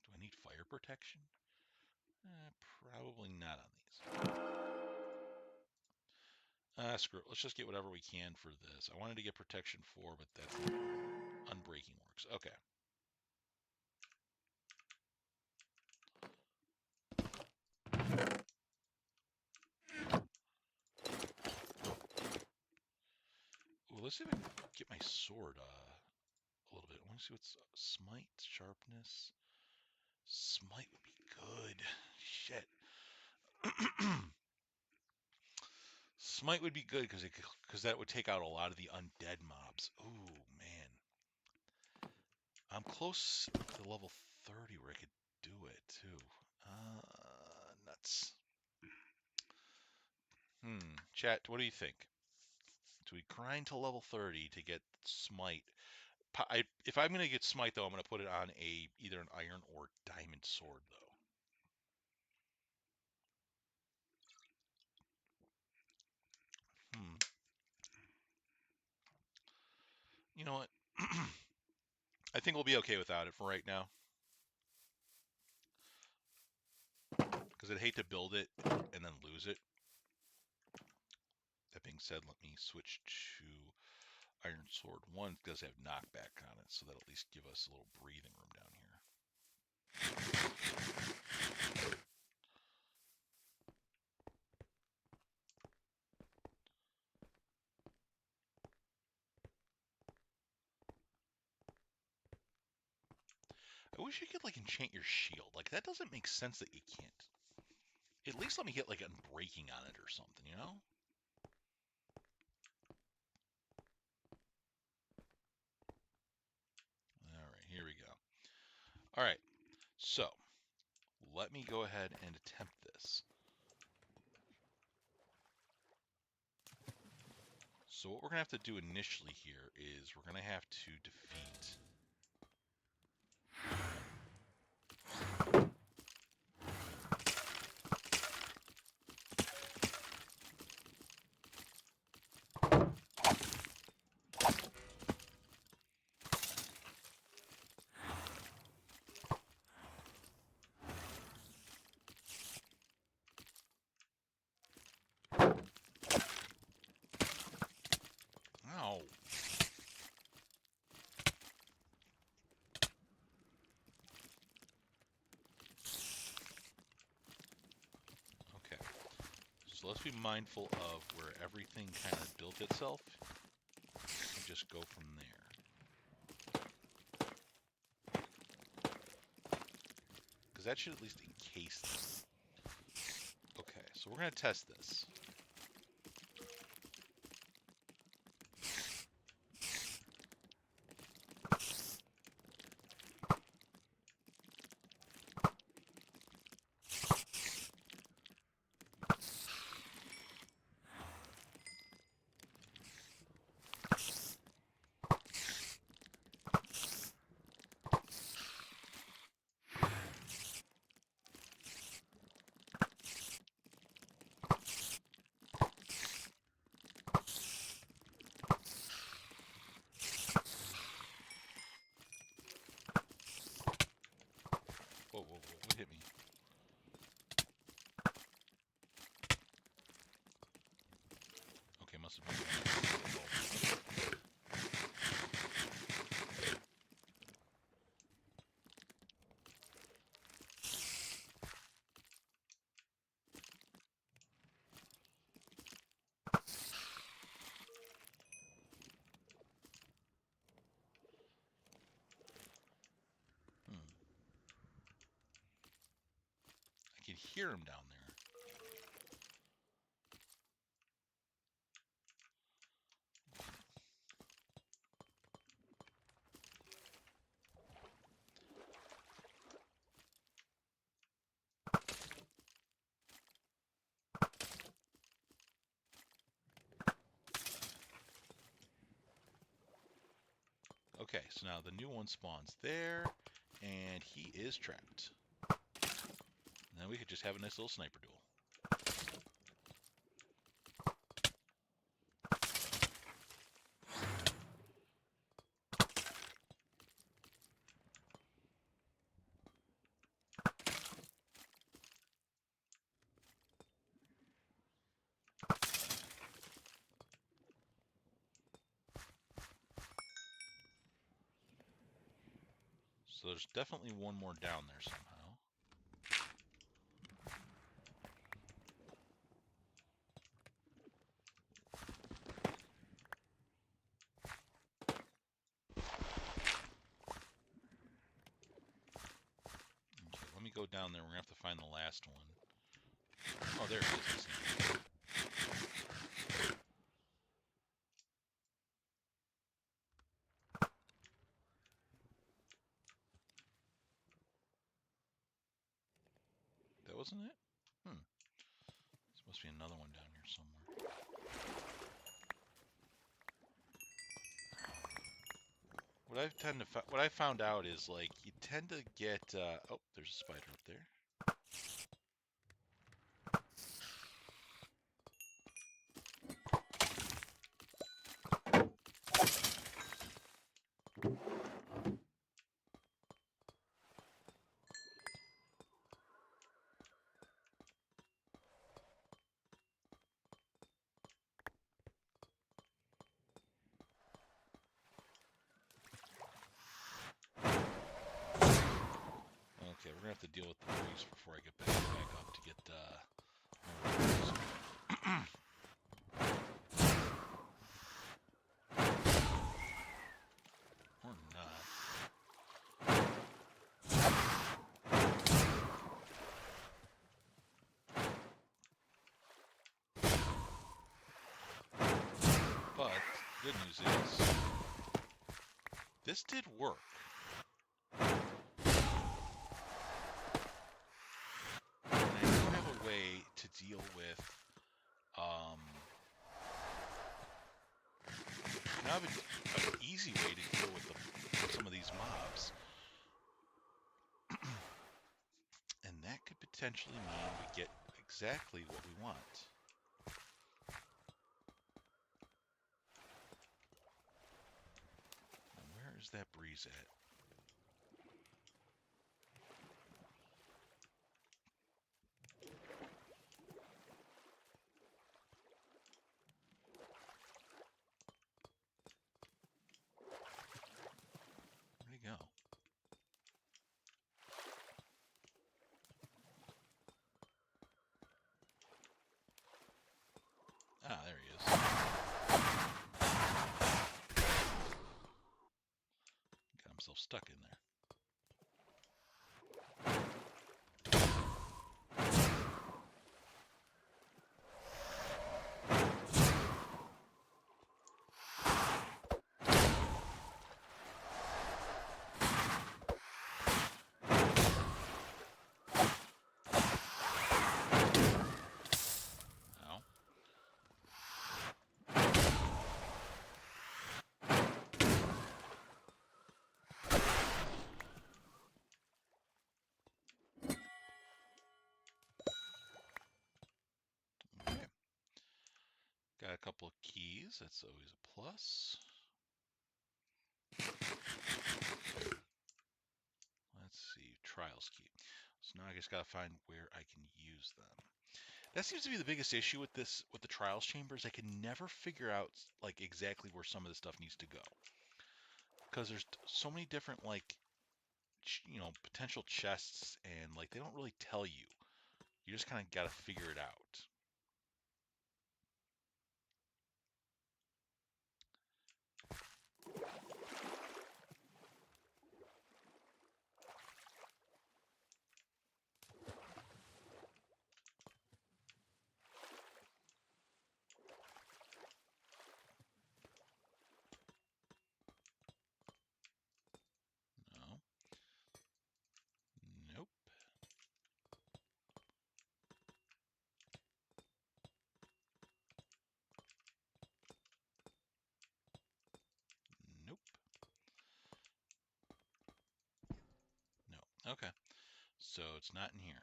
Do I need fire protection? Probably not on these. Screw it. Let's just get whatever we can for this. I wanted to get protection 4, but that's unbreaking works. Okay. Ooh, let's see if I can get my sword a little bit. I want to see what's smite, sharpness. Smite would be good. Shit. Smite would be good because that would take out a lot of the undead mobs. Ooh, man. I'm close to level 30 where I could do it too. Nuts. Chat, what do you think? Do we grind to level 30 to get smite? If I'm gonna get smite though, I'm gonna put it on either an iron or diamond sword though. You know what? I think we'll be okay without it for right now. Because I'd hate to build it and then lose it. That being said, let me switch to Iron Sword 1. It does have knockback on it, so that'll at least give us a little breathing room down here. I wish you could like enchant your shield. Like that doesn't make sense that you can't. At least let me get like unbreaking on it or something, you know? All right, here we go. All right, so let me go ahead and attempt this. So what we're gonna have to do initially here is we're gonna have to defeat. Ow. Okay. So let's be mindful of where everything kind of built itself and just go from there. Because that should at least encase them. Okay, so we're going to test this. Whoa, whoa, whoa, what hit me? Okay, must have been. I can hear him down there. Okay, so now the new one spawns there, and he is trapped. And then we could just have a nice little sniper duel. So there's definitely one more down there somehow. Okay, let me go down there. We're going to have to find the last one. Oh, there it is. That wasn't it? There must be another one down here somewhere. What I found out is like you tend to get oh, there's a spider up there. Okay, we're gonna have to deal with the priest before I get back up to get or not. Good news is, this did work. And I do have a way to deal with, now I have an easy way to deal with some of these mobs. And that could potentially mean we get exactly what we want. Now, where is that breeze at? Where'd he go? Ah, there he is. Got himself stuck in there. Ow. Okay. Got a couple of keys. That's always a plus. Let's see. Trials key. So now I just gotta find where I can use them. That seems to be the biggest issue with this, with the trials chambers. I can never figure out like exactly where some of the stuff needs to go, because there's so many different like potential chests, and like they don't really tell you. You just kind of got to figure it out. No. Nope. Nope. No. Okay. So it's not in here.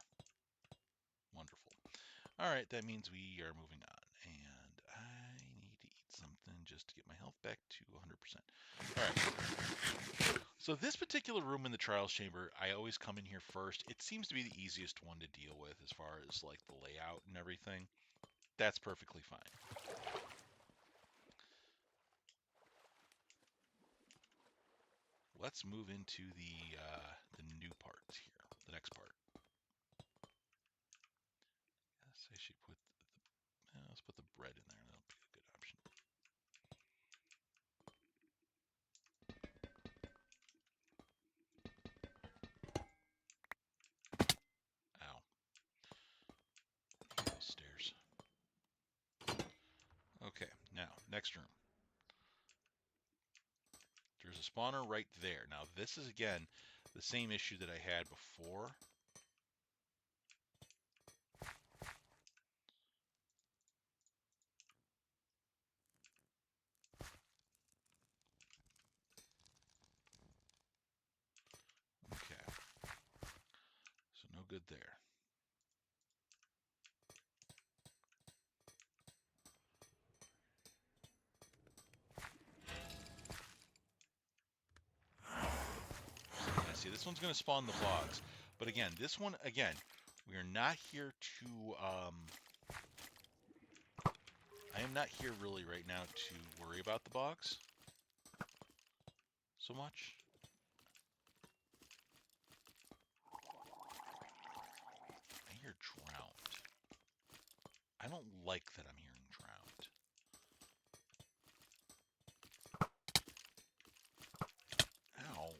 Wonderful. All right, that means we are moving on. And I need to eat something just to get my health back to 100%. All right. So this particular room in the trials chamber, I always come in here first. It seems to be the easiest one to deal with as far as like the layout and everything. That's perfectly fine. Let's move into the new parts here, the next part. Yes, I should put let's put the bread in there. That'll be a good option. Ow. Those stairs. Okay, now, next room. There's a spawner right there. Now, this is, again, the same issue that I had before. Okay. So, no good there. I see this one's going to spawn the bogs. But again, this one, again, we are not here to, I am not here really right now to worry about the bogs so much. I hear drowned. I don't like that I'm hearing drowned. Ow.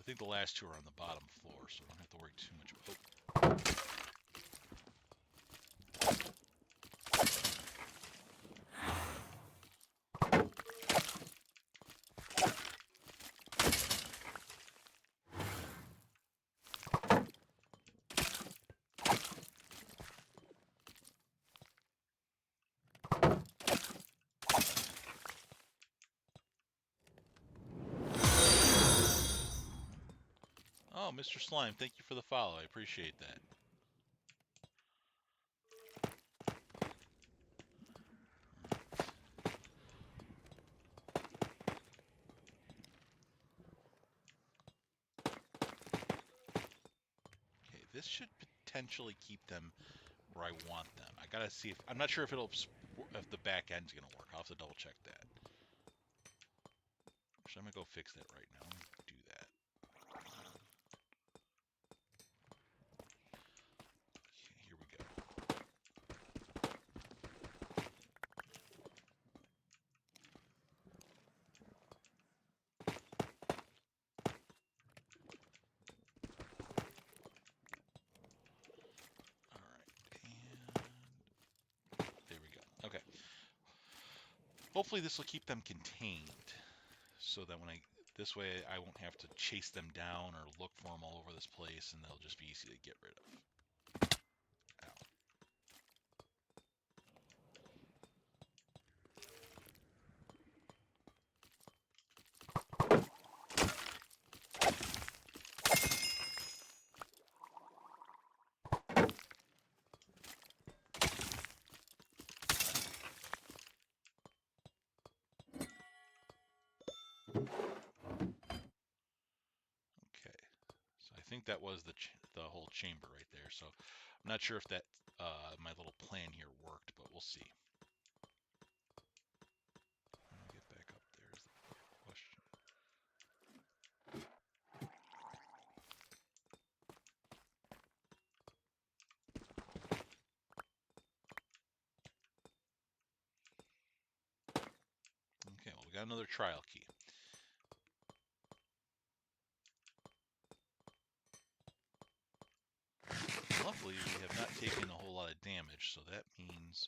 think the last two are on the bottom floor, so I don't have to worry too much about. Oh, Mr. Slime, thank you for the follow. I appreciate that. Okay, this should potentially keep them where I want them. I gotta see if I'm not sure if if the back end's gonna work. I'll have to double check that. So I'm gonna go fix that right now. Let me do that. Okay, here we go. All right, and there we go. Okay. Hopefully this will keep them contained, so that this way I won't have to chase them down or look for them all over this place, and they'll just be easy to get rid of. Ow. Okay, so I think that was the whole chamber right there. So I'm not sure if that my little plan here worked, but we'll see. How do I get back up there is the question. Okay, well, we got another trial key. Luckily, we have not taken a whole lot of damage, so that means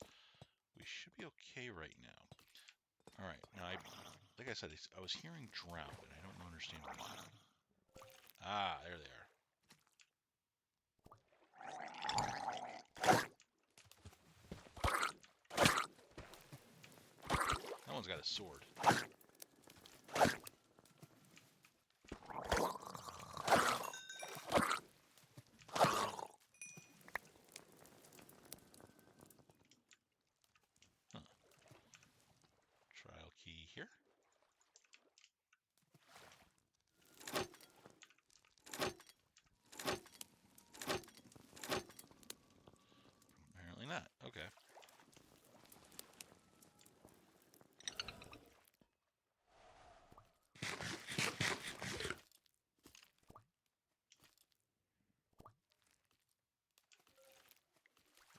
we should be okay right now. All right, now like I said, I was hearing drown, and I don't understand why. Ah, there they are. That one's got a sword. Huh. Trial key here. Apparently not. Okay.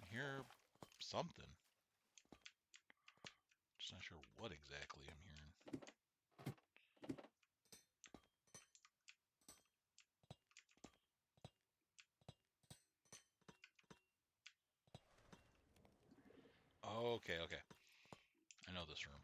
I hear something. Just not sure what exactly I'm hearing. Oh, okay, okay. I know this room.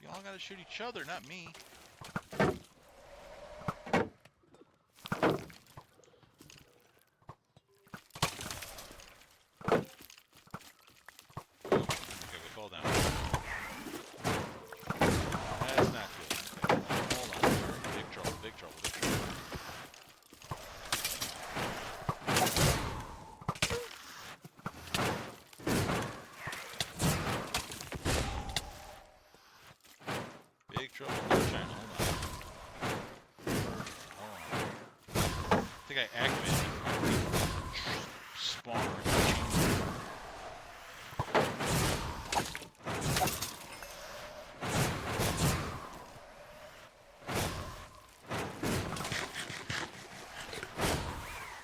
Y'all gotta shoot each other, not me. Okay, we fall down. That's not good. Okay, hold on. Big trouble, big trouble, big trouble. Big trouble, no chance. think I activated the spawner.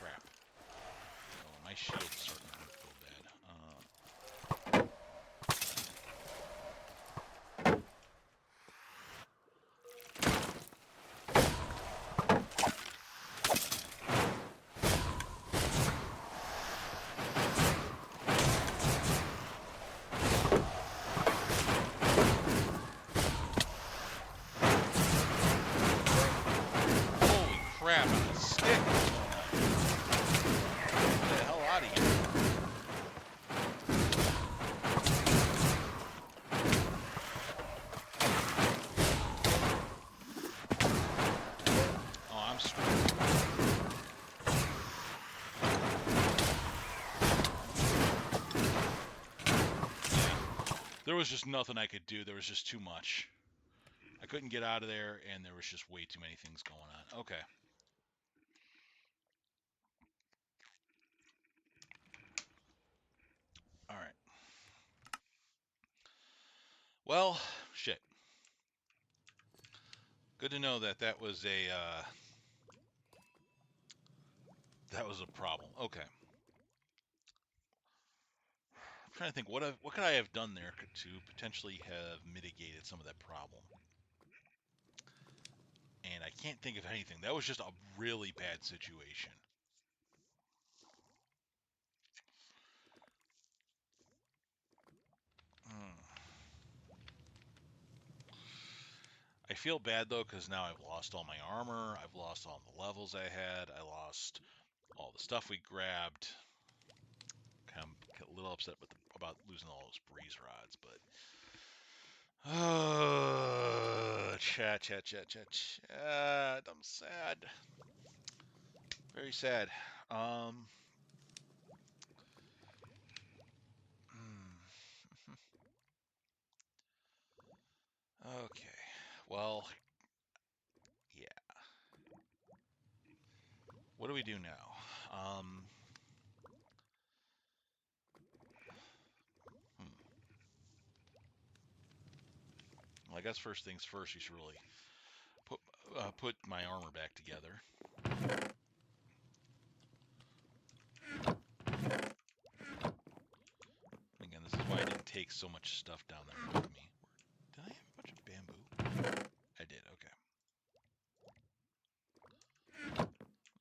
Crap. Oh, my shield's starting to go bad. Holy crap, on a stick! Get the hell out of here. Oh, I'm screwed. There was just nothing I could do. There was just too much. I couldn't get out of there, and there was just way too many things going on. Okay. All right. Well, shit. Good to know that that was a problem. Okay. I'm trying to think what could I have done there to potentially have mitigated some of that problem. And I can't think of anything. That was just a really bad situation. Hmm. I feel bad though because now I've lost all my armor. I've lost all the levels I had. I lost all the stuff we grabbed. I'm a little upset about losing all those breeze rods, but chat. I'm sad. Very sad. Um. Okay. Well, yeah. What do we do now? Hmm. Well, I guess first things first. You should really put my armor back together. Again, this is why I didn't take so much stuff down there with me. Did I have a bunch of bamboo? I did. Okay.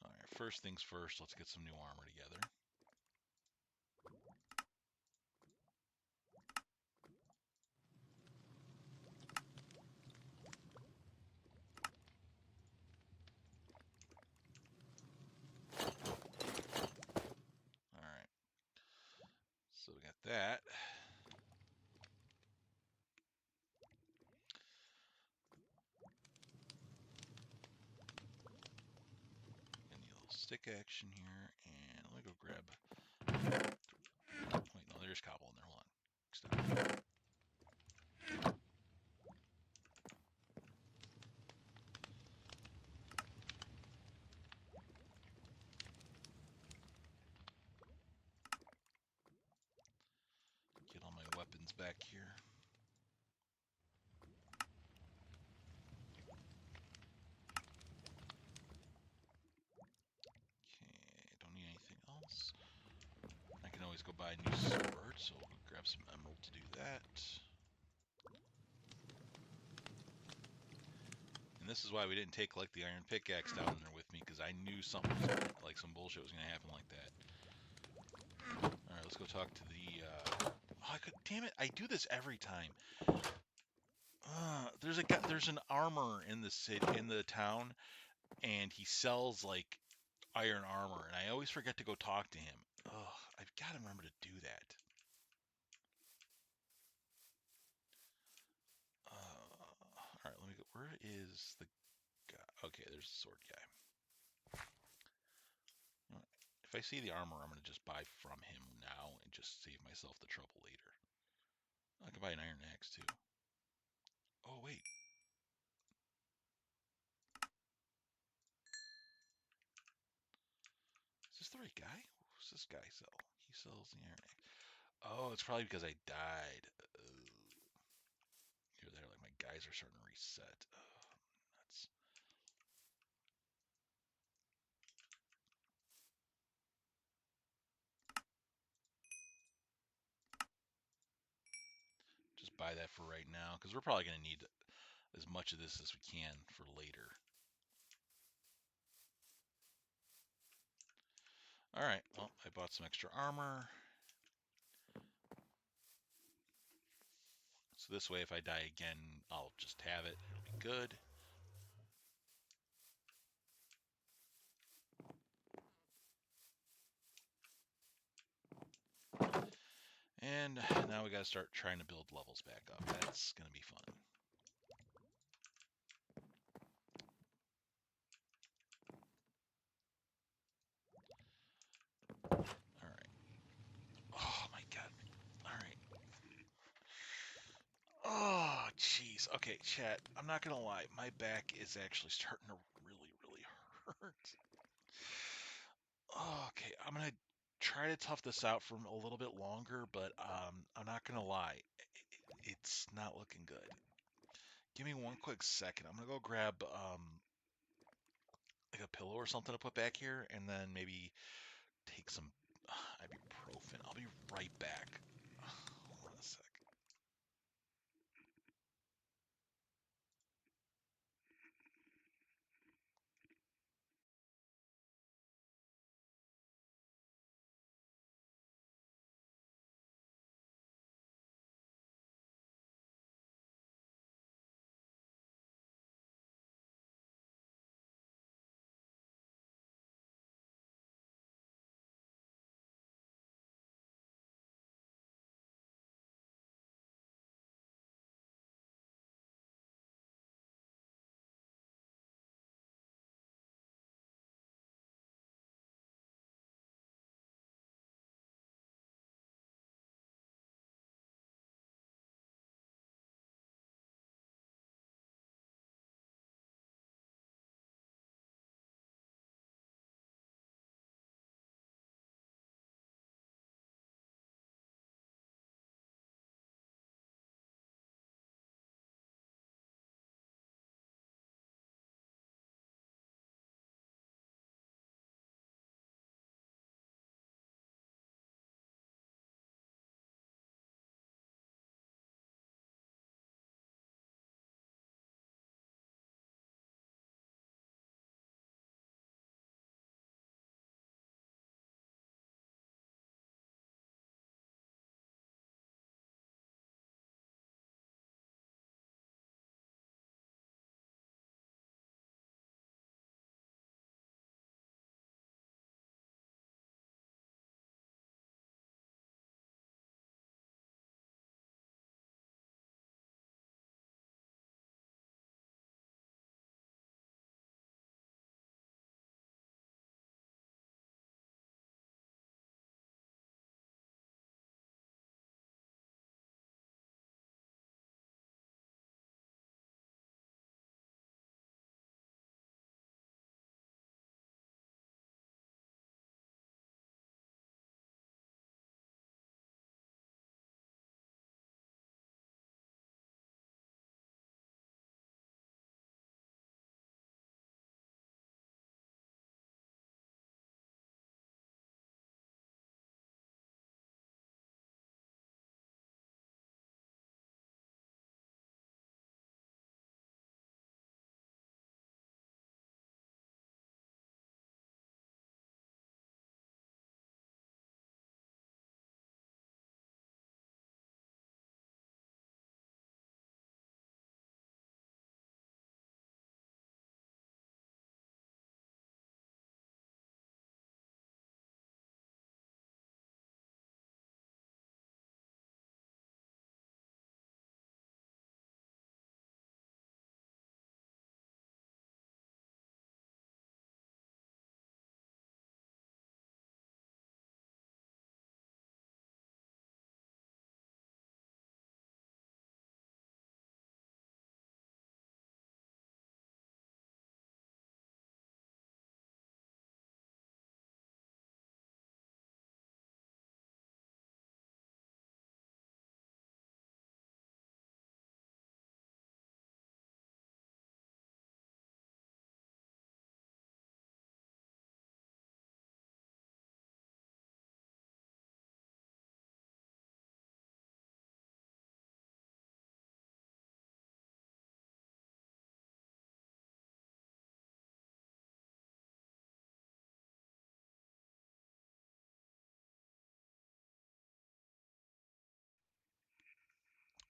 All right. First things first. Let's get some new armor together. All right. So we got that. Gonna need a little stick action here, and let me go grab. Wait, no, there's cobble in there. Hold on. Stop. Get all my weapons back here. Okay, don't need anything else. I can always go buy a new sword, so we'll grab some emerald to do that. And this is why we didn't take like the iron pickaxe down there with me, because I knew something was like some bullshit was gonna happen like that. All right, let's go talk to the. Oh, damn it! I do this every time. There's an armor in the city, in the town, and he sells like iron armor, and I always forget to go talk to him. Ugh, I've got to remember to do that. All right, let me go. Where is the guy? Okay, there's the sword guy. You know, if I see the armor, I'm gonna just buy from him now and just save myself the trouble later. I can buy an iron axe too. Oh wait. the right guy? Who's this guy sell? He sells the Iron Axe. Oh, it's probably because I died. Here, there, like my guys are starting to reset. That's just buy that for right now because we're probably going to need as much of this as we can for later. All right, well, I bought some extra armor. So this way, if I die again, I'll just have it. It'll be good. And now we got to start trying to build levels back up. That's going to be fun. All right. Oh my god. All right. Oh, jeez. Okay, chat. I'm not gonna lie. My back is actually starting to really hurt. Okay, I'm gonna try to tough this out for a little bit longer, but I'm not gonna lie. It's not looking good. Give me one quick second. I'm gonna go grab like a pillow or something to put back here, and then maybe take some ibuprofen. I'll be right back. Hold on a sec.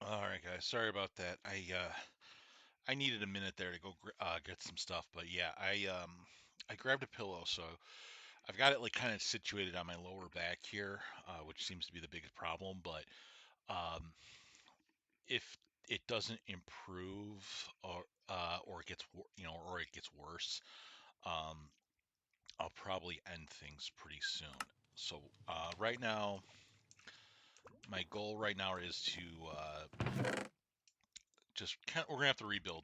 All right, guys. Sorry about that. I needed a minute there to go get some stuff, but yeah, I grabbed a pillow, so I've got it like kind of situated on my lower back here, which seems to be the biggest problem. But um, if it doesn't improve or it gets or it gets worse, um, I'll probably end things pretty soon. So right now, my goal right now is to we're gonna have to rebuild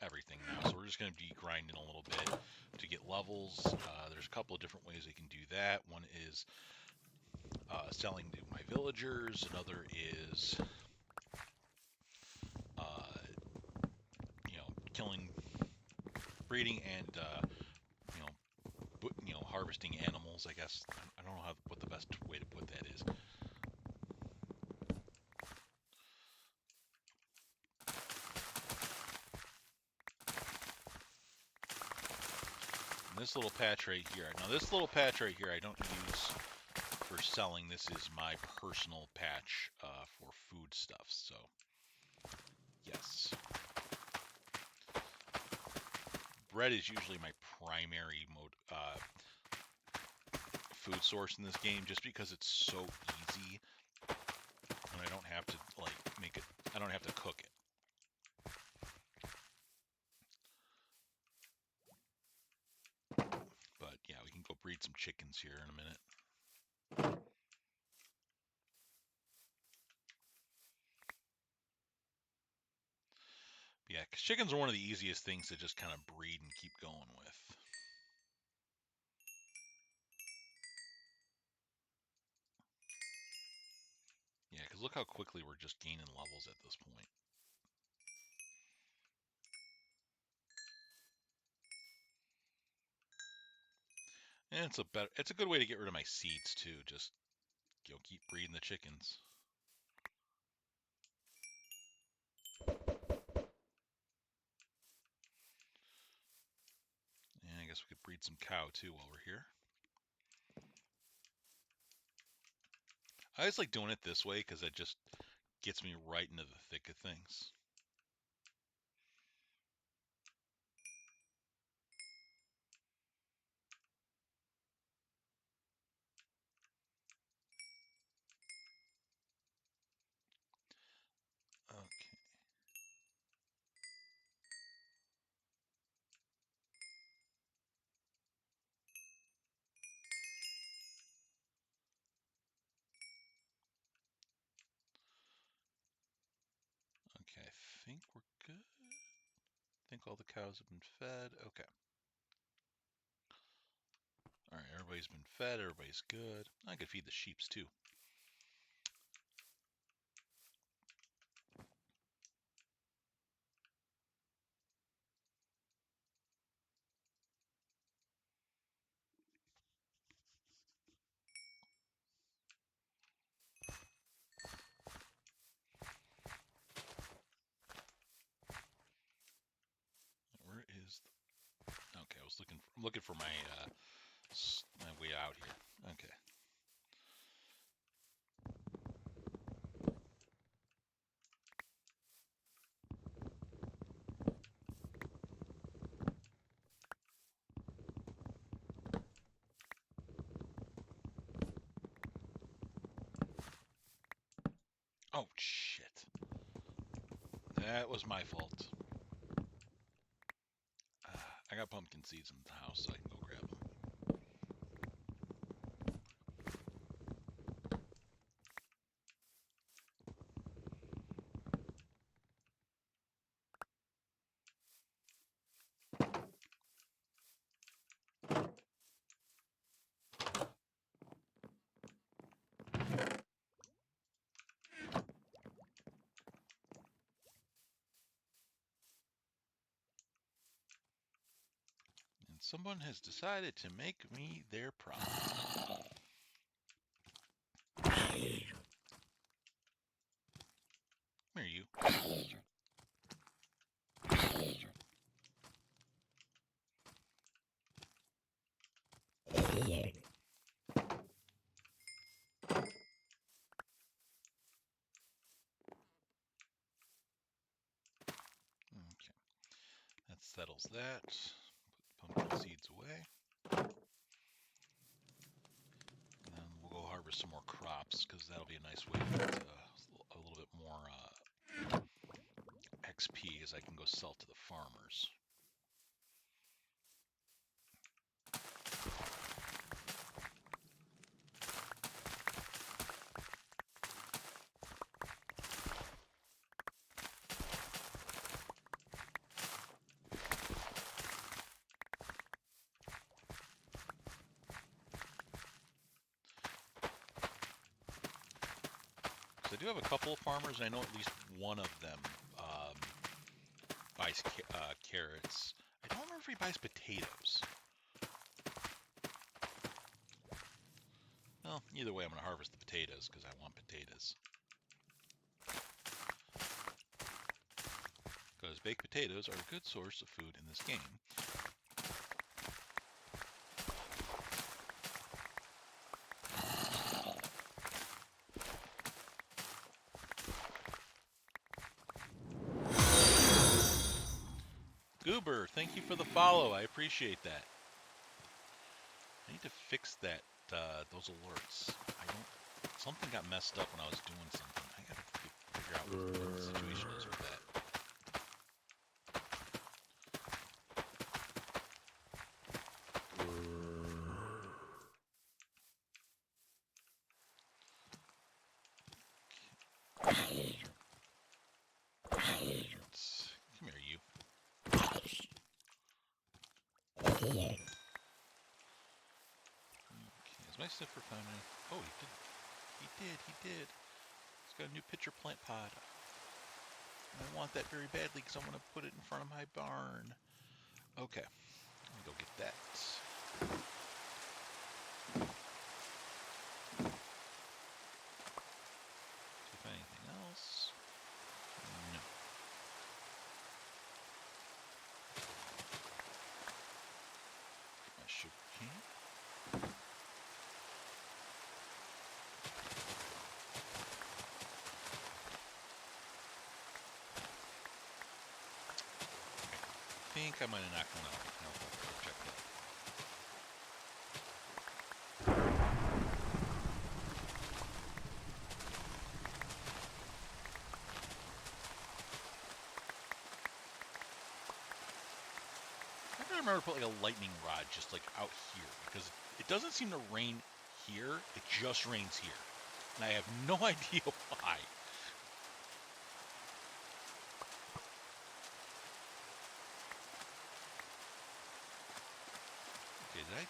everything now. So we're just gonna be grinding a little bit to get levels. There's a couple of different ways I can do that. One is selling to my villagers. Another is uh, killing, breeding, and harvesting animals. I guess I don't know what the best way to put that is. And this little patch right here. Now this little patch right here, I don't use for selling. This is my personal patch for foodstuffs. So yes, bread is usually my primary food source in this game, just because it's so easy, and I don't have to like make it. I don't have to cook it. But yeah, we can go breed some chickens here in a minute. Yeah, because chickens are one of the easiest things to just kind of breed and keep going with. Yeah, because look how quickly we're just gaining levels at this point. And it's a good way to get rid of my seeds too. Just keep breeding the chickens. And I guess we could breed some cow too while we're here. I always like doing it this way because it just gets me right into the thick of things. Okay. Okay, I think we're good. I think all the cows have been fed. Okay. All right, everybody's been fed. Everybody's good. I could feed the sheeps too. Where is Okay, I'm looking for my way out here. Okay. Oh shit. That was my fault. I got pumpkin seeds in the house, so I can go grab them. And someone has decided to make me their problem. Where are you? settles that. Put pumpkin seeds away. And then we'll go harvest some more crops because that'll be a nice way to get a little bit more XP as I can go sell to the farmers. So I do have a couple of farmers, and I know at least one of them buys carrots. I don't remember if he buys potatoes. Well, either way, I'm going to harvest the potatoes because I want potatoes. Because baked potatoes are a good source of food in this game. Goober, thank you for the follow. I appreciate that. I need to fix that those alerts. Something got messed up when I was doing something. I gotta figure out what the situation is with that. Come here, you. Okay, is my sniffer found any? Oh, he did. He did. He's got a new pitcher plant pod. And I want that very badly because I want to put it in front of my barn. Okay, let me go get that. See if anything else. No. My sugar cane. I think I might have knocked one out. I'll go check that. I gotta remember to put like a lightning rod just like out here because it doesn't seem to rain here. It just rains here, and I have no idea why. Okay, I'm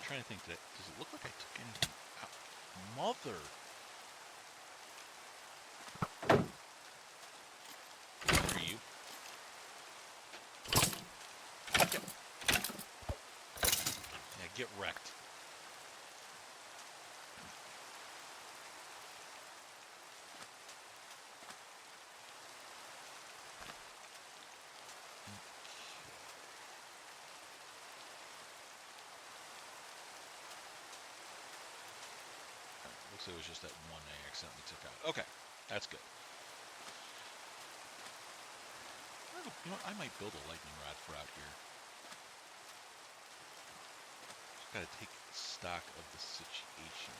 trying to think that. Does it look like I took anything out? Mother. Where are you? Yeah, get wrecked. Looks like it was just that one I accidentally took out. Okay, that's good. You know what? I might build a lightning rod for out here. Just gotta take stock of the situation.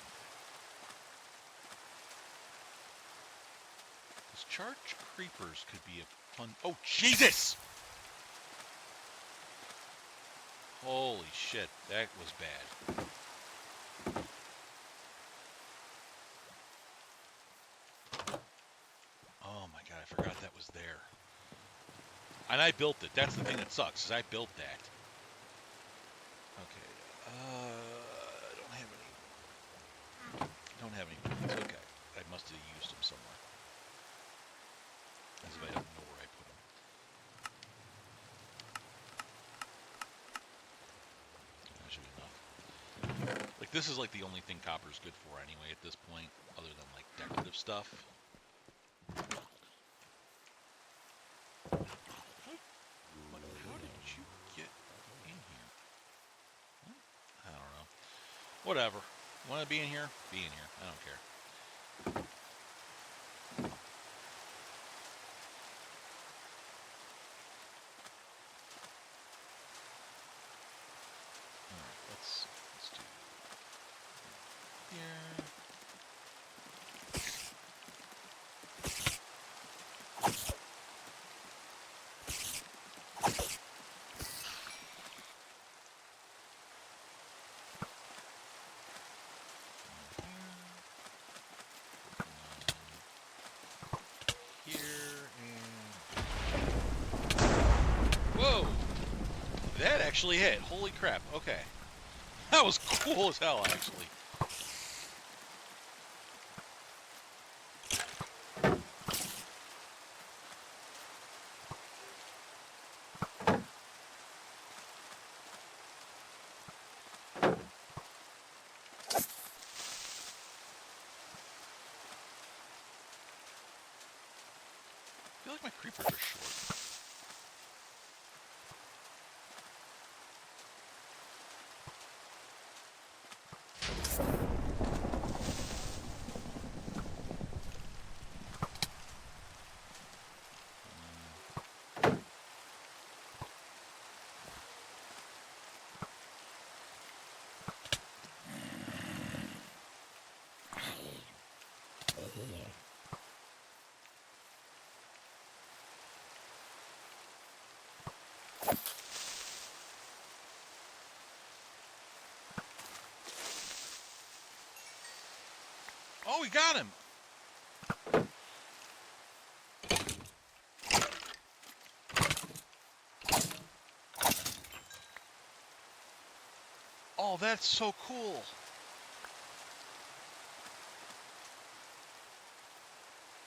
Those charged creepers could be a fun... Oh, Jesus! Holy shit, that was bad. Oh my god, I forgot that was there. And I built it. That's the thing that sucks, is I built that. Okay, I don't have any. Don't have any. It's okay. I must have used them somewhere. As if I don't know where I put them. That should be enough. Like, this is like the only thing copper's good for anyway at this point, other than like decorative stuff. How did you get in here? I don't know. Whatever. Want to be in here? Be in here. I don't care. here. Whoa! That actually hit. Holy crap. Okay. That was cool as hell, actually. I feel like my creepers are short. Oh, we got him! Oh, that's so cool.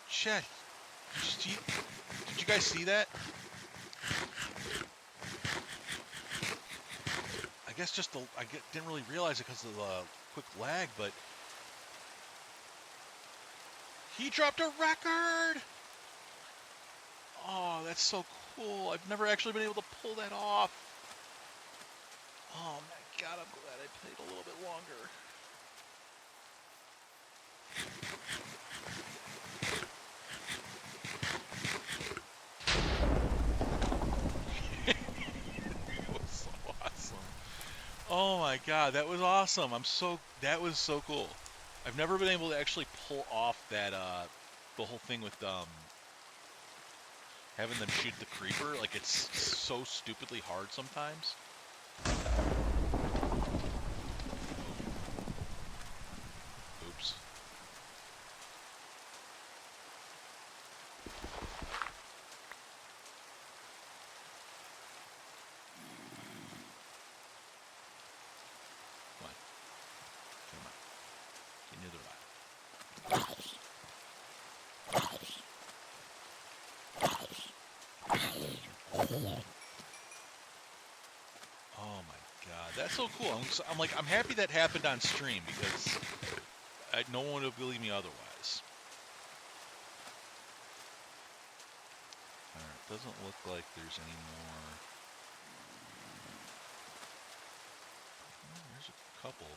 Shit. Did you guys see that? I guess didn't really realize it because of the quick lag, but he dropped a record! Oh, that's so cool. I've never actually been able to pull that off. Oh my god, I'm glad I played a little bit longer. It was so awesome. Oh my god, that was awesome. That was so cool. I've never been able to actually pull off that the whole thing with having them shoot the creeper. Like, it's so stupidly hard sometimes. Oops. Come on. Come on. Get near the rock. Oh my god, that's so cool. I'm happy that happened on stream because no one would believe me otherwise. Alright, doesn't look like there's any more. There's a couple.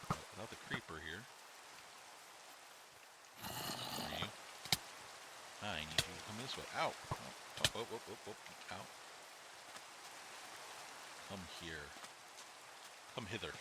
Without the creeper here. Where are you? I need you to come this way. Ow! Oh, whoop. Ow. Come here. Come hither.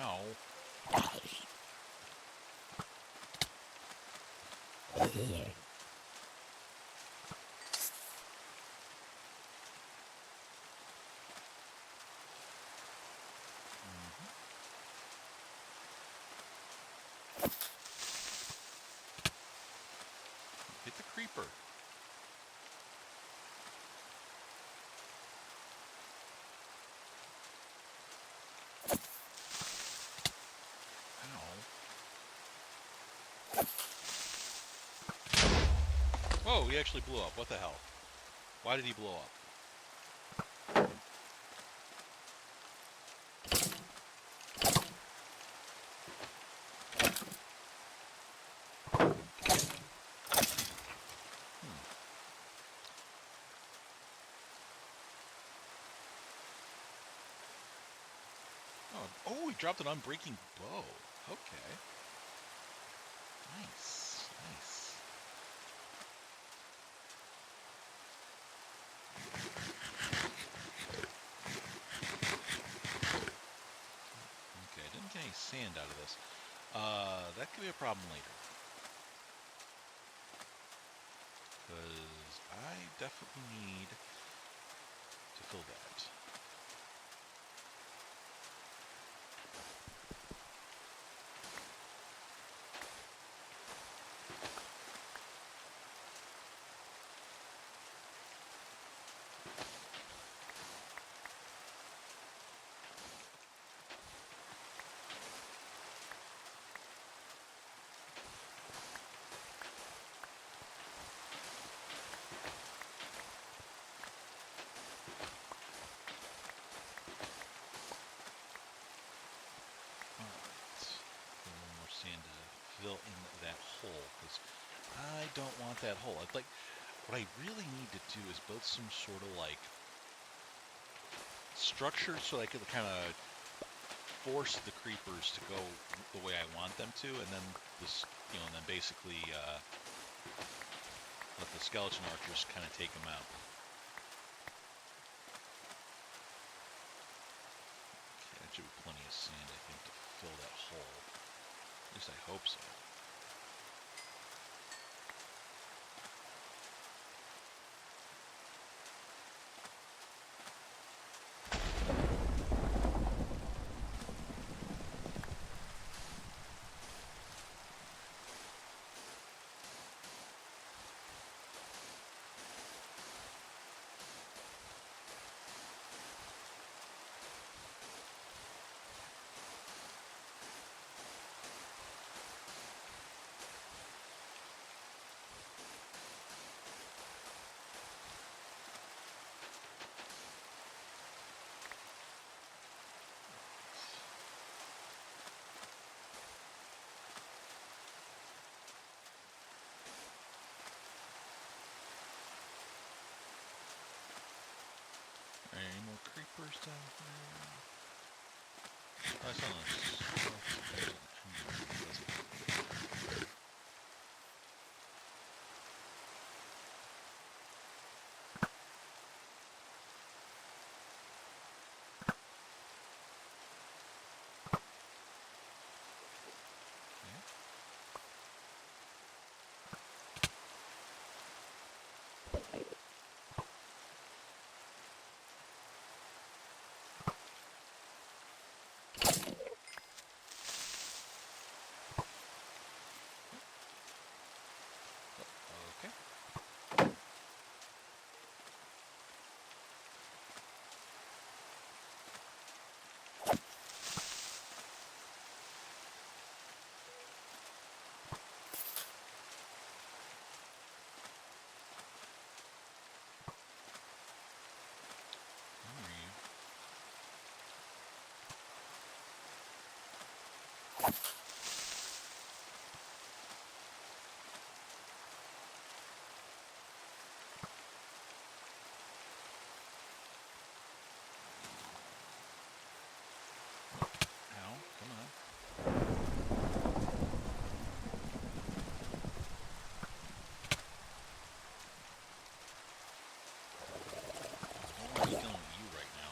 Ow. Hit the creeper. Ow. he actually blew up. What the hell? Why did he blow up? Oh, he dropped an unbreaking bow. Okay. Nice. Nice. Okay, I didn't get any sand out of this. That could be a problem later. Because I definitely need to fill that. Sand to fill in that hole because I don't want that hole. I'd like what I really need to do is build some sort of like structure so I could kind of force the creepers to go the way I want them to, and then this, and then basically let the skeleton archers kind of take them out. Okay, that should be plenty of sand, I think, to fill that hole. At least I hope so. Any more creepers down here? I saw this. Okay. Ow, come on. I don't want to be dealing with you right now.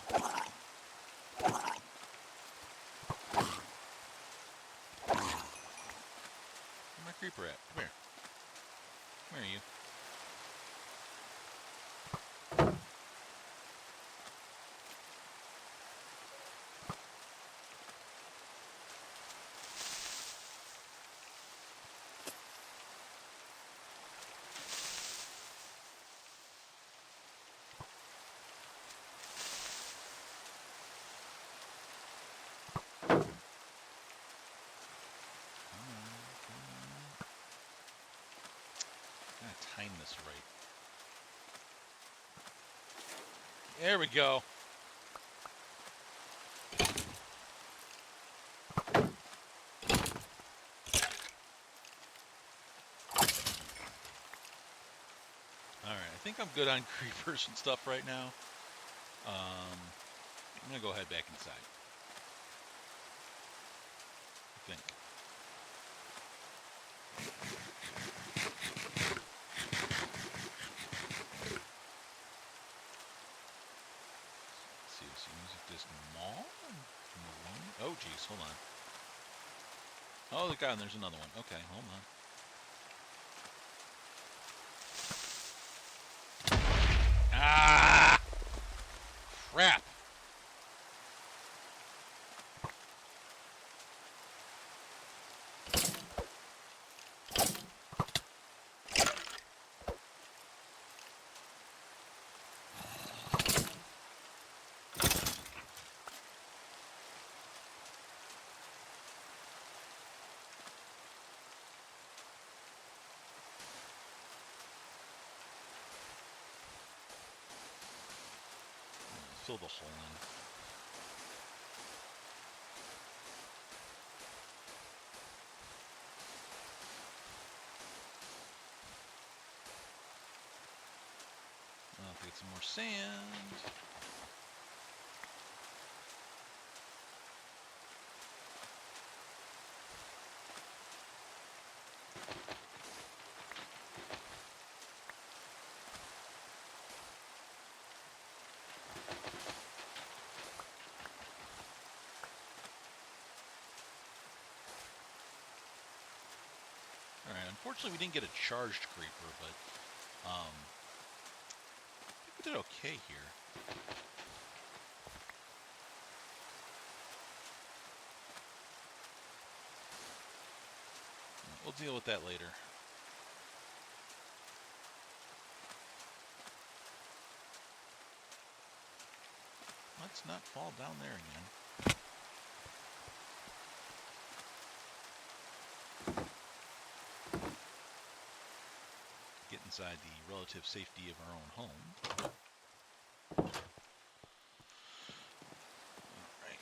Where's my creeper at? Come here. Where are you? time this right. There we go. Alright, I think I'm good on creepers and stuff right now. I'm going to go head back inside. I think. Let's see, music disc mall? Oh, geez, hold on. Oh, God, there's another one. Okay, hold on. Ah! Crap! Fill the hole in. I'll have to get some more sand. Alright, unfortunately we didn't get a charged creeper, but I think we did okay here. We'll deal with that later. Let's not fall down there again. Get inside the relative safety of our own home. Alright.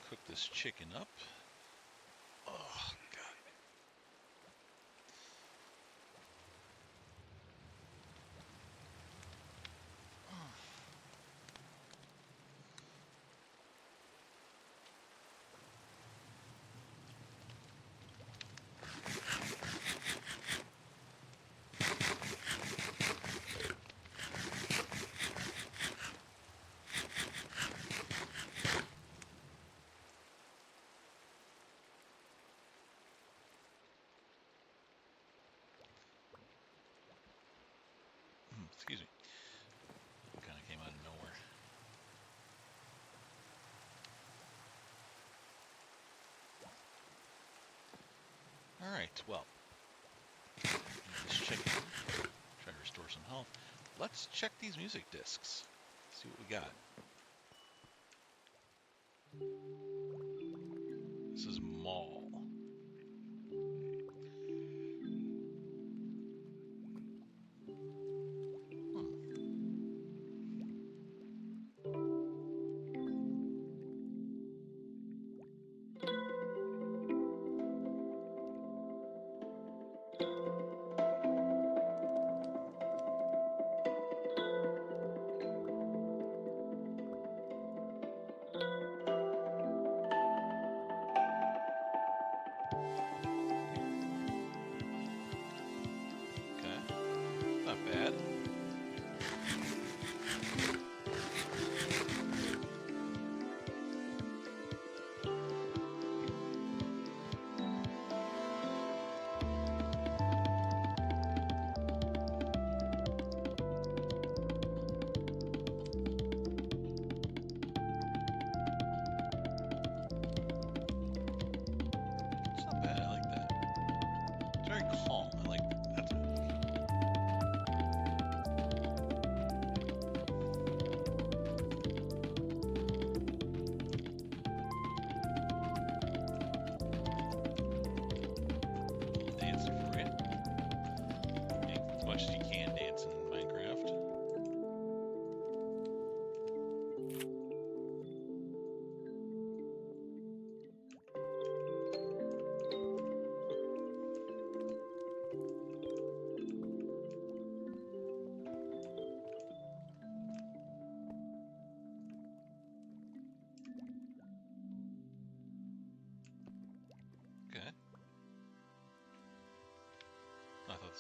Cook this chicken up. Oh, God. Excuse me. Kind of came out of nowhere. Alright, well. This chicken. Try to restore some health. Let's check these music discs. See what we got. This is Mall.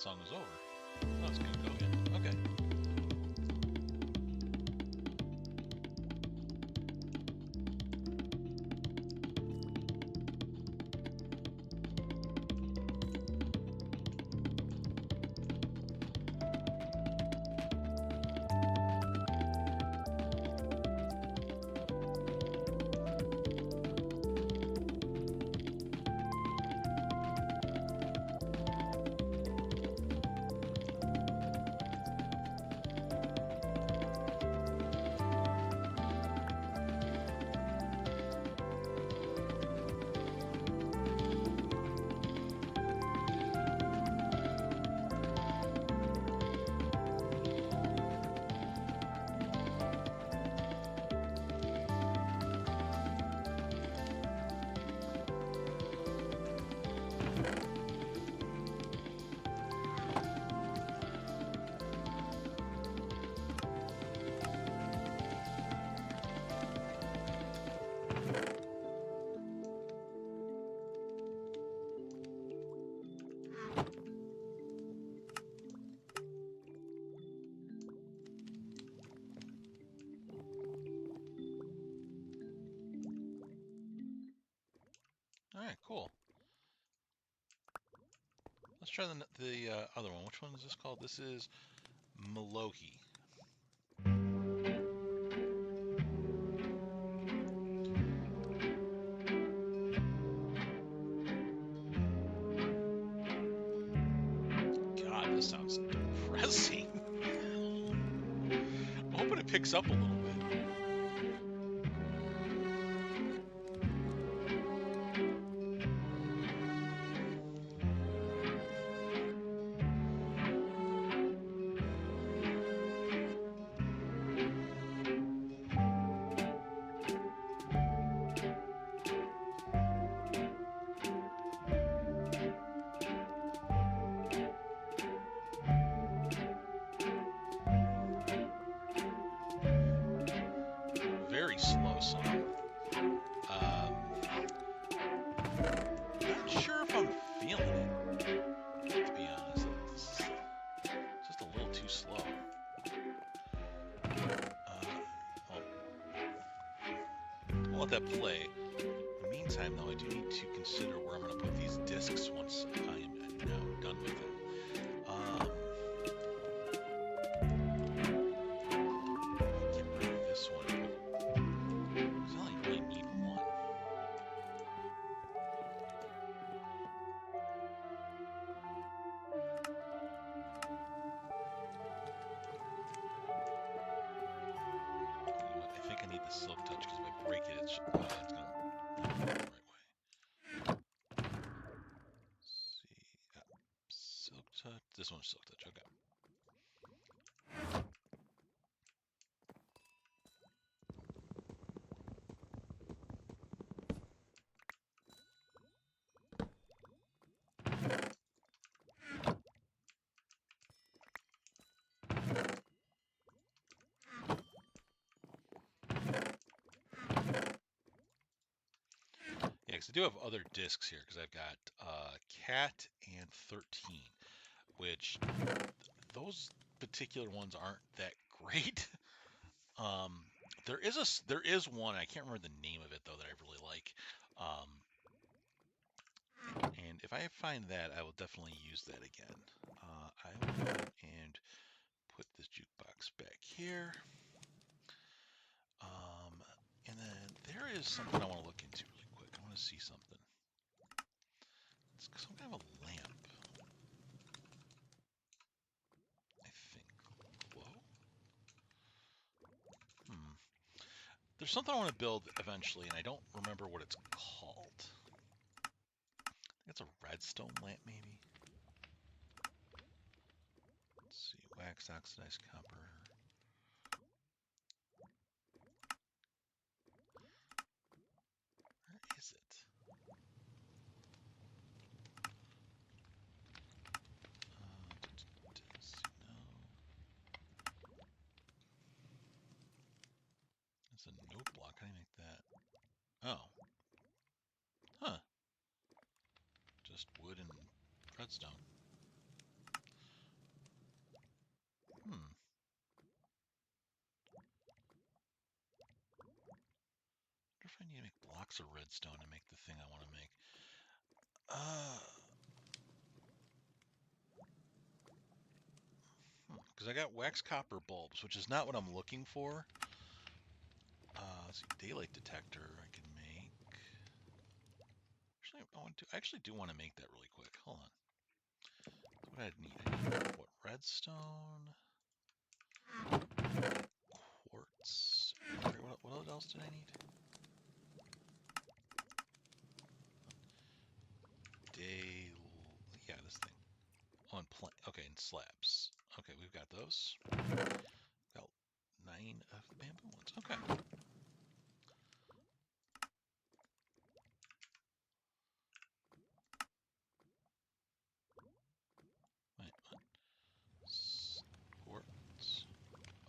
song was over. Oh, it's gonna go again. Okay. All right, cool. Let's try the other one. Which one is this called? This is Malohi. God, this sounds depressing. I'm hoping it picks up a little bit. Very slow song. Not sure if I'm feeling it, to be honest. It's just a little too slow. I'll let that play. In the meantime, though, I do need to consider where I'm going to put these discs once I am now done with them. Get rid of this one, because I only really need one. I think I need the Silk Touch, because if I break it, it's going to not go the right way. Let's see. Silk Touch. This one's Silk Touch. Okay. Yeah, because I do have other discs here, because I've got Cat and 13, which those particular ones aren't that great. There is one, I can't remember the name of it though, that I really like. And if I find that, I will definitely use that again. I will go ahead and put this jukebox back here. And then there is something I want to look into really quick. I want to see something. It's some kind of a lamp, I think. Glow? There's something I want to build eventually, and I don't remember what it's called. I think it's a redstone lamp, maybe. Let's see, wax, oxidized copper. Where is it? No. It's a note block. How do you make that? Oh. Huh. Just wood and redstone. I need to make blocks of redstone to make the thing I want to make. Because I got wax copper bulbs, which is not what I'm looking for. Let's see, daylight detector I can make. Actually, I actually do want to make that really quick. Hold on. What I need? I need what? Redstone, quartz. What else did I need? Yeah, this thing. On okay, and slabs. Okay, we've got those. Got 9 of the bamboo ones. Okay. Wait, what? Quartz.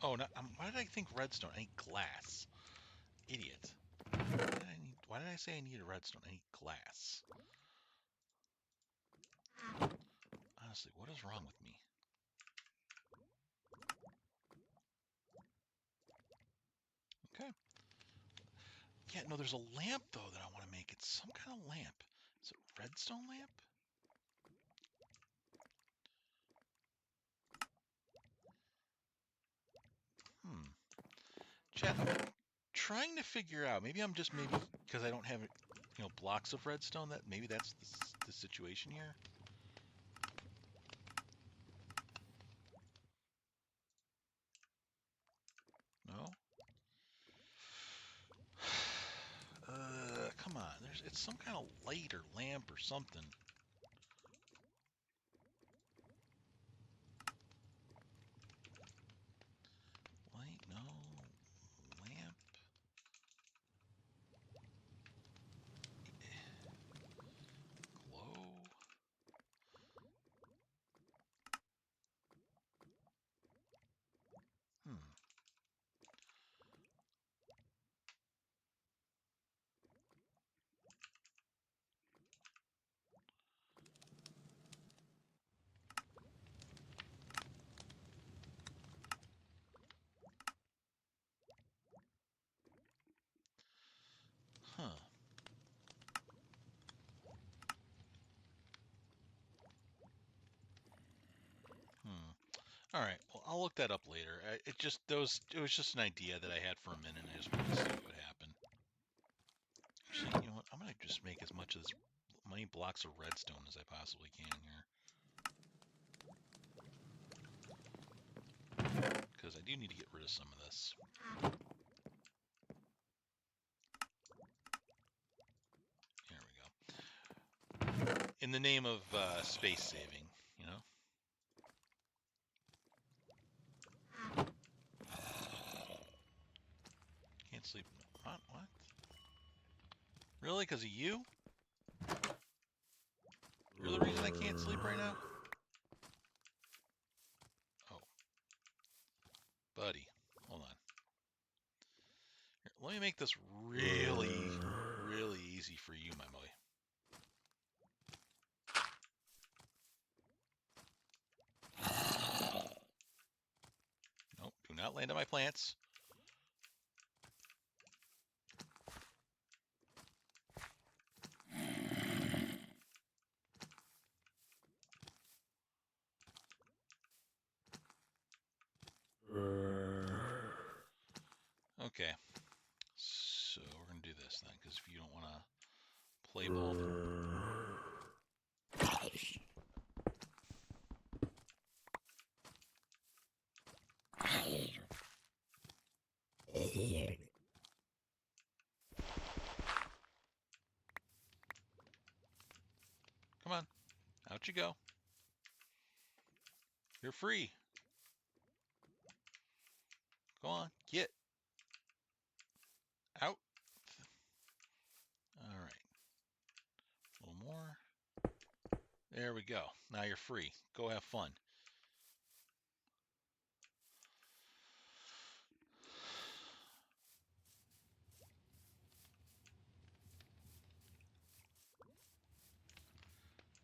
Oh, no, why did I think redstone? I need glass. Idiot. Why did I say I needed redstone? I need glass. Honestly, what is wrong with me? Okay. Yeah, no, there's a lamp, though, that I want to make. It's some kind of lamp. Is it redstone lamp? Chat, I'm trying to figure out. Maybe because I don't have, blocks of redstone. Maybe that's the situation here. No. Come on. It's some kind of light or lamp or something. Light? No. Lamp? Glow? Hmm. Huh. All right. Well, I'll look that up later. It was just an idea that I had for a minute, and I just wanted to see what would happen. Actually, you know what? I'm gonna just make as many blocks of redstone as I possibly can here, because I do need to get rid of some of this. There we go. In the name of space saving, you know. Can't sleep. What? Really? Because of you? You're the reason I can't sleep right now? Oh. Buddy. Hold on. Here, let me make this really, really easy for you, my boy. Nope. Do not land on my plants. Okay. So we're going to do this then, because if you don't want to play ball. Come on. Out you go. You're free. Go on. Get out. All right. A little more. There we go. Now you're free. Go have fun.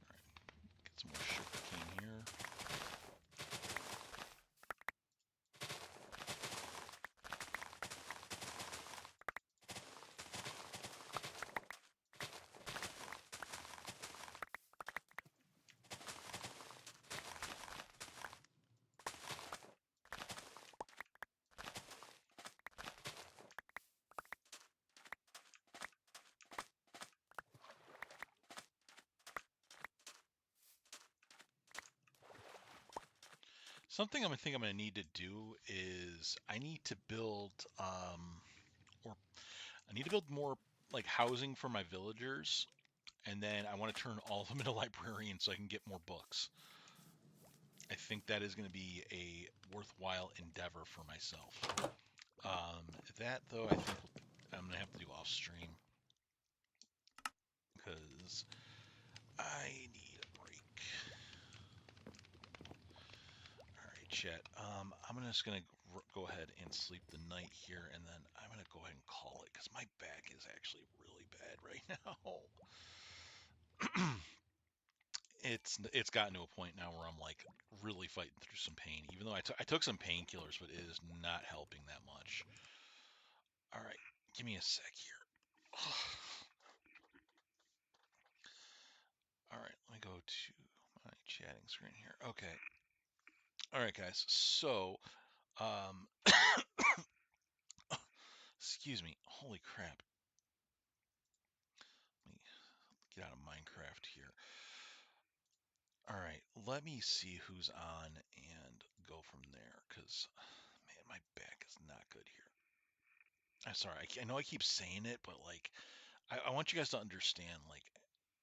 All right. Get some more sugar cane here. Something I think I'm gonna need to do is I need to build or I need to build more like housing for my villagers, and then I want to turn all of them into librarians so I can get more books. I think that is going to be a worthwhile endeavor for myself. That though, I think I'm gonna have to do off stream because I need a break. All right, chat. I'm just gonna go ahead and sleep the night here, and then I'm gonna go ahead and call it because my back is actually really bad right now. It's gotten to a point now where I'm like really fighting through some pain, even though I took some painkillers, but it is not helping that much. All right, give me a sec here. All right, let me go to my chatting screen here. Okay. All right, guys. So, um, excuse me. Holy crap. Let me get out of Minecraft here. All right, let me see who's on and go from there, because, man, my back is not good here. I'm sorry. I know I keep saying it, but like, I want you guys to understand, like,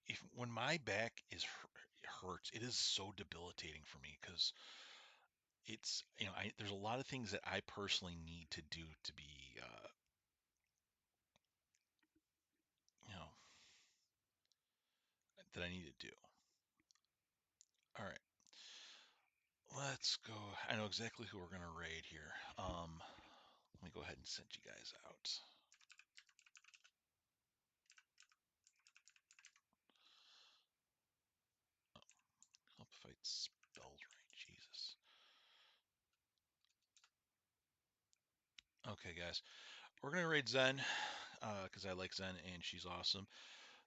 if when my back hurts, it is so debilitating for me because it's there's a lot of things that I personally need to do to be you know that I need to do. All right, let's go. I know exactly who we're gonna raid here. Let me go ahead and send you guys out. Help if I spelled right. Jesus. Okay, guys, we're gonna raid Zen because I like Zen and she's awesome.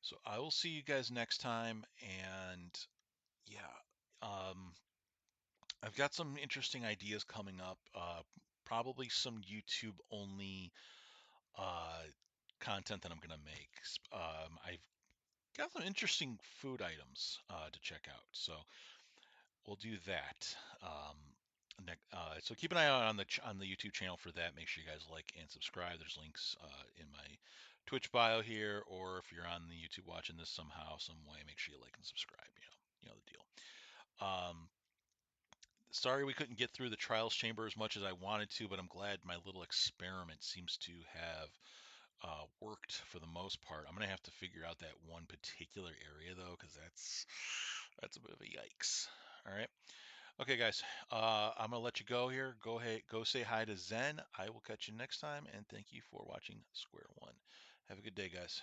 So I will see you guys next time, and yeah, I've got some interesting ideas coming up. Probably some YouTube only uh, content that I'm gonna make. I've got some interesting food items to check out, so we'll do that. So keep an eye out on the YouTube channel for that. Make sure you guys like and subscribe. There's links in my Twitch bio here, or if you're on the YouTube watching this somehow, some way, make sure you like and subscribe. You know the deal. Sorry we couldn't get through the trials chamber as much as I wanted to, but I'm glad my little experiment seems to have worked for the most part. I'm gonna have to figure out that one particular area though, because that's a bit of a yikes. All right. Okay, guys. I'm gonna let you go here. Go ahead, go say hi to Zen. I will catch you next time, and thank you for watching Square One. Have a good day, guys.